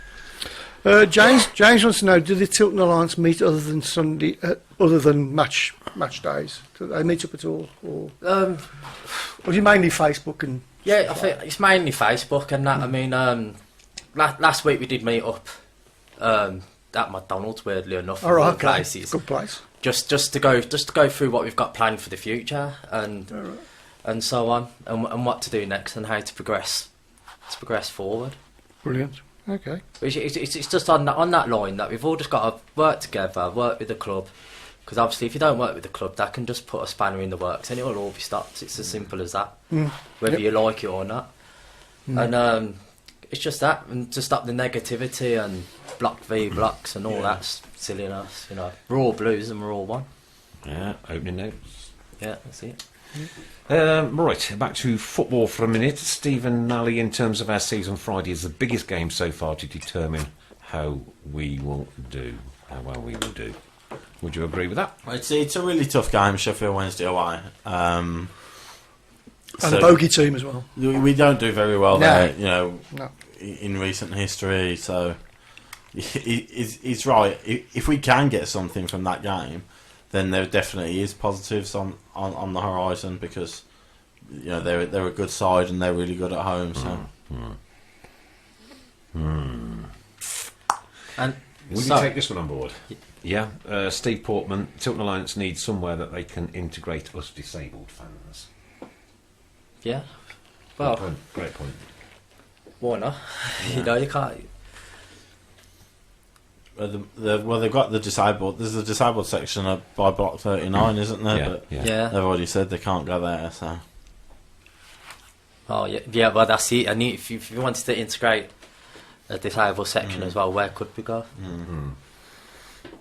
James wants to know: do the Tilton Alliance meet other than Sunday, other than match days? Do they meet up at all, or is it mainly Facebook and? Yeah, I think it's mainly Facebook and that. I mean, last week we did meet up at McDonald's. Weirdly enough, places. Good place. Just to go through what we've got planned for the future and so on, and what to do next and how to progress forward. Brilliant. Okay. It's just on that line that we've all just got to work together, work with the club, because obviously if you don't work with the club, that can just put a spanner in the works and it will all be stopped. It's as simple as that, whether you like it or not. And it's just that, and to stop the negativity and block v blocks and all that silliness. You know, we're all Blues and we're all one. Yeah, opening notes. Yeah, that's it. Right, back to football for a minute. Stephen Nally, in terms of our season, Friday is the biggest game so far to determine how we will do, how well we will do. Would you agree with that? It's a really tough game, Sheffield Wednesday away. And a bogey team as well. We don't do very well there, you know, in recent history. So he's right. If we can get something from that game, then there definitely is positives on the horizon, because you know they're a good side and they're really good at home. So And Will you take this one on board? Yeah. Steve Portman, Tilton Alliance needs somewhere that they can integrate us disabled fans. Yeah. Well, Great point. why not? Yeah. You know, you can't. Well, they've got the disabled. There's a disabled section by Block 39, isn't there? Yeah, But Yeah. they've already said they can't go there. So Oh, yeah. Well, that's it. And if you wanted to integrate a disabled section as well, where could we go?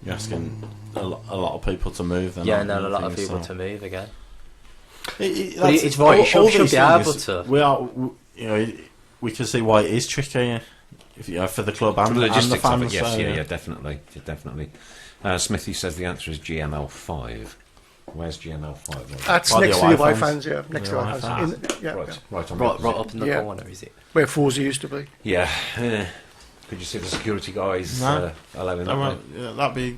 you're asking a lot of people to move. Then, Yeah, aren't and then you, a lot of things, people so. to move again. But it's right, you should be able to. We are, you know, we can see why it is tricky. If for the club and The the logistics fans. of it, yes, so, yeah, definitely. Smithy says the answer is GML5. Where's GML5? That's By the next to away the away fans. fans, yeah. Next to the away fans. Yeah, Right on. Right up in the Yeah. corner, is it? where Forza used to be. Yeah. Could you see the security guys No. allowing No, that? well, yeah, that'd be.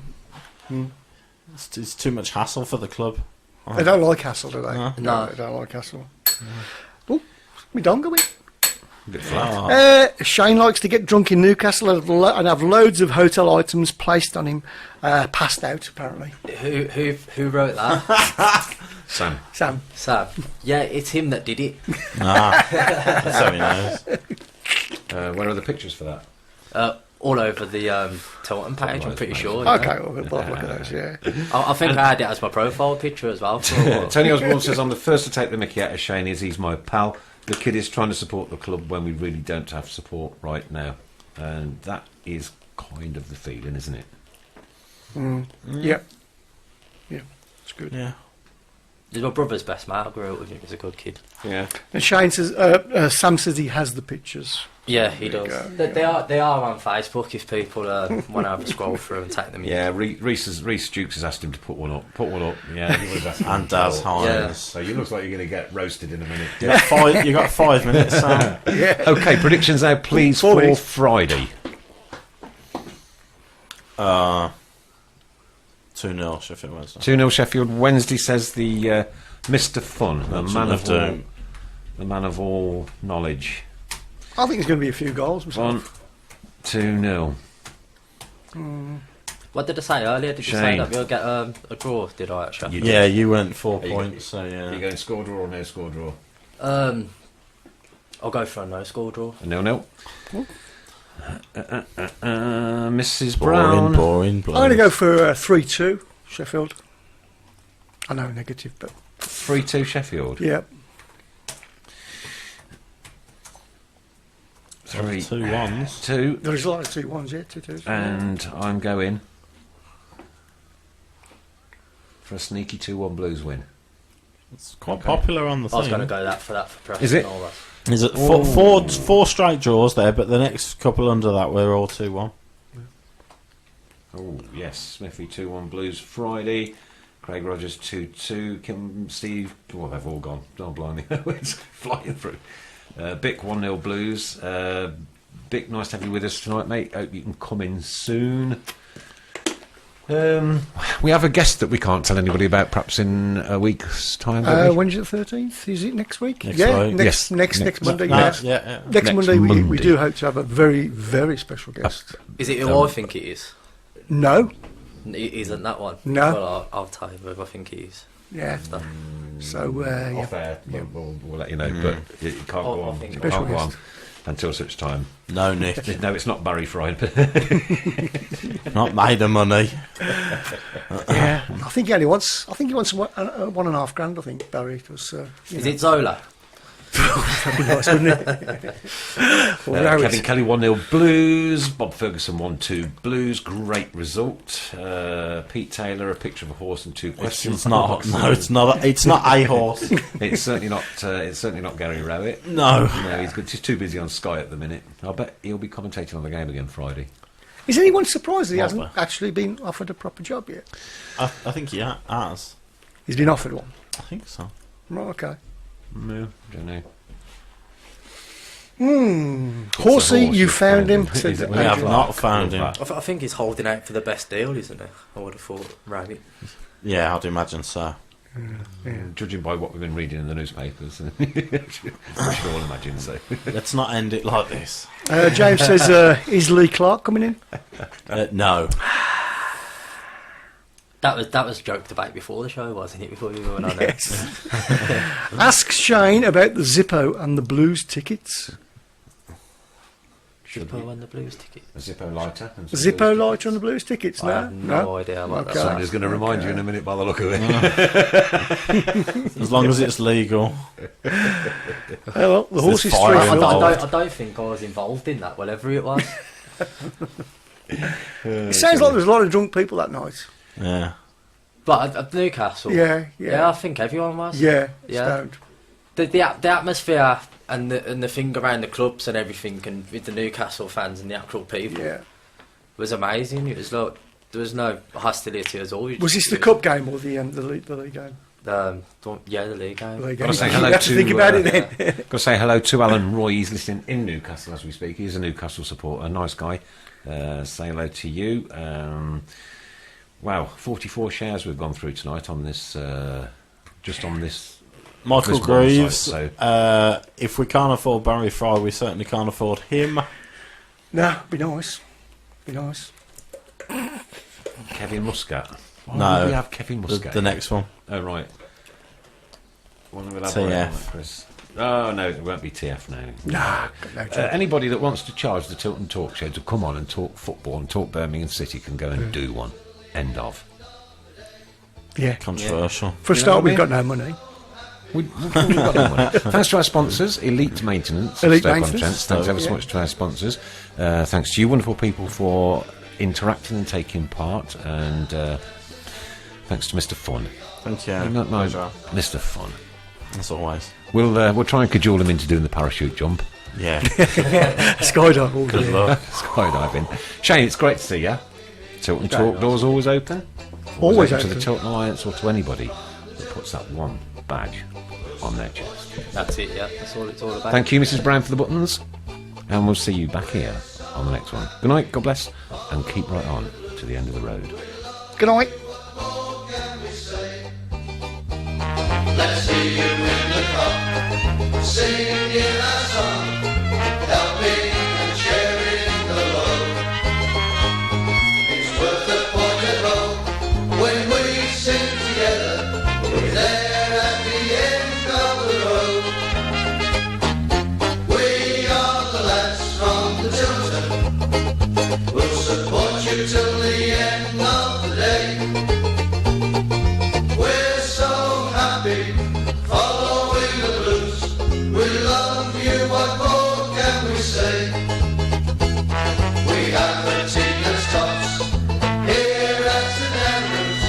It's too much hassle for the club. They don't like hassle, do they? No. They don't like hassle. Oh, my dongle win. A bit flat. Shane likes to get drunk in Newcastle and have loads of hotel items placed on him, passed out apparently. Who wrote that? Sam. Sam. Sam. Yeah, it's him that did it. That's how he knows. Where are the pictures for that? All over the Tilton page, I'm pretty sure. Okay, well, we'll have a look at those, yeah. I think I had it as my profile picture as well. For a while. Tony Osborne says, I'm the first to take the mickey out of Shane as he's my pal. The kid is trying to support the club when we really don't have support right now. And that is kind of the feeling, isn't it? Yeah. Yeah, it's good. Yeah. He's my brother's best mate. I grew up with him. He's a good kid. Yeah. And Shane says, Sam says he has the pictures. Yeah, he There you does. go, They are on Facebook if people want to have a scroll through and take them in. Yeah, Reese Dukes has asked him to put one up. Yeah, he was asking And him to Daz put one up. Hines. Yeah. So you look like you're going to get roasted in a minute. You got 5 minutes, Sam. Okay, predictions now, please, Four for minutes. Friday. 2-0 Sheffield Wednesday. 2-0 Sheffield Wednesday, says the Mr. Fun, the man of all knowledge. I think there's going to be a few goals. myself. 1-2-0. What did I say earlier? Did you say Shane. that we'll get a draw? Did I actually? You Yeah, you went 4 Are you points, so yeah. Are you going score draw or no score draw? I'll go for a no score draw. 0-0. Mrs. Brown. Boring. I'm going to go for 3-2 Sheffield. I know, negative, but 3-2 Sheffield. yeah. 3 2 1s. 2. There's a lot of 2-1s, yeah, 2-2s. And I'm going for a sneaky 2-1 Blues win. It's quite popular on the I was thing. going to go for Preston. Is it? and all that. Is it four straight draws there, but the next couple under that were all 2-1. Oh, yes. Smithy 2-1 Blues Friday. Craig Rogers 2-2. Kim, Steve. Well, they've all gone. Oh, blimey. It's flying through. Bick 1-0 Blues. Bick, nice to have you with us tonight, mate. Hope you can come in soon. We have a guest that we can't tell anybody about, perhaps in a week's time. don't we? When's it, the 13th? Is it next week? Next yeah, week. next Monday. No, Yes. yeah. Next Next Monday, we Monday. do hope to have a very, very special guest. Is it who I think it is? No? It isn't that one? No. Well, I'll tell you who I think it is. Yeah. So, yeah. Off air, we'll let you know, but it can't go I on. think It Special can't go on guest. until such time. No, Nick. No, it's not Barry Fry. Not made of money. Yeah. I think he wants 1.5 grand, I think, Barry. It was, Is it Zola? that'd be nice, wouldn't it? Or Harris. Kevin Kelly 1-0 Blues. Bob Ferguson 1-2 Blues. Great result. Pete Taylor, a picture of a horse and 2 questions. It's not. No, it's not. It's not a horse. It's certainly not. It's certainly not Gary Rowett. No. No, he's good. He's too busy on Sky at the minute. I bet he'll be commentating on the game again Friday. Is anyone surprised that he Probably. hasn't actually been offered a proper job yet? I think he has. He's been offered one. I think so. Right, okay. No, don't know. Horsey, horse you you found him. found him. said Is it- We Andrew have Andrew. not found him. I think he's holding out for the best deal, isn't he? I would have thought, Rabbit. Yeah, I'd imagine so. Judging by what we've been reading in the newspapers, we should all imagine so. Let's not end it like this. James says, is Lee Clark coming in? No. That was joked about before the show, wasn't it? Before you went on there. Yes. Ask Shane about the Zippo and the Blues tickets. Zippo and the Blues ticket. A Zippo lighter. And some Zippo Blues lighter and the Blues tickets? I No? have no idea what Okay. that's Somebody's going to remind you in a minute by the look of it. As long as it's legal. Oh, well, the horse is fire 3 involved. I don't think I was involved in that, whatever it was. It sounds like there was a lot of drunk people that night. Yeah. But at Newcastle, Yeah. I think everyone was. Yeah, Yeah. stoned. The atmosphere and the thing around the clubs and everything, and with the Newcastle fans and the actual people, Yeah. was amazing. It was like there was no hostility at all. Was this the cup game or the league game? Yeah, the league game. The league Gotta game. say hello You have to to, think about it then. Got to say hello to Alan Roy. He's listening in Newcastle as we speak. He's a Newcastle supporter, a nice guy. Say hello to you. Wow, 44 shares we've gone through tonight on this, just on this. Michael this one Greaves. site, so. If we can't afford Barry Fry, we certainly can't afford him. No, be nice. Be nice. Kevin Muscat. Why No, would we have Kevin Muscat? The next one. Oh, right. One we'll TF. on that, Chris. Oh, no, it won't be TF now. No, Anybody that wants to charge the Tilton Talk Show to come on and talk football and talk Birmingham City can go and do one. End of. yeah. Controversial. For a You know start, what I we've mean? got no money. We've got no money. Thanks to our sponsors, Elite Maintenance. Elite Stoke-on-Trent. Maintenance. Thanks ever so Yeah. much to our sponsors. Thanks to you wonderful people for interacting and taking part. And thanks to Mr. Fun. Thank you. No, Pleasure. Mr. Fun. As always. We'll try and cajole him into doing the parachute jump. Yeah. Skydive all Good day. luck. Skydiving. Shane, it's great to see you. Tilton Talk doors always open. Always to open. the Tilton Alliance or to anybody that puts that one badge on their chest. That's it. Yeah, that's all it's all about. Thank you, Mrs. Brown, for the buttons, and we'll see you back here on the next one. Good night, God bless, and keep right on to the end of the road. Good night. Let's see you in the cup, singing our song, helping and sharing the load. It's worth the pointed road when we sing together. We're there at the end of the road. We are the lads from the Tilton. We'll support you till the end of the day. We're so happy following the blues. We love you, what more can we say? We have the Tigers tops here at St Andrews.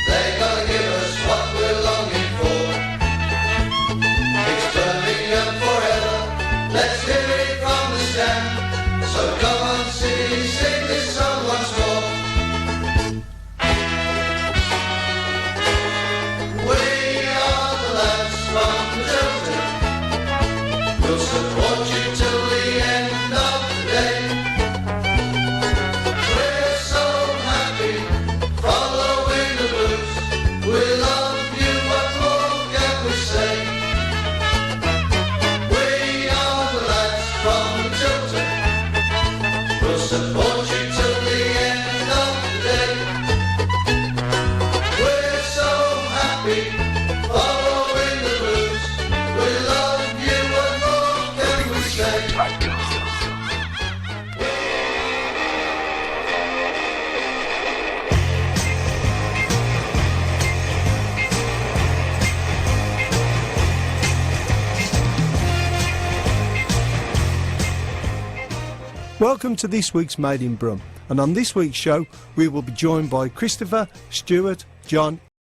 They gotta give us what we're longing for. It's Birmingham forever, let's hear it from the stand. So come on City, sing this song once more. We are the lads from the Tilton. We'll support you till the end of the day. We're so happy following the blues. We love you, what more can we say? We are the lads from the Tilton. We'll support you till the end of the day. We're so happy following the blues. We love you, what more can we say? Welcome to this week's Made in Brum, and on this week's show we will be joined by Christopher, Stuart, John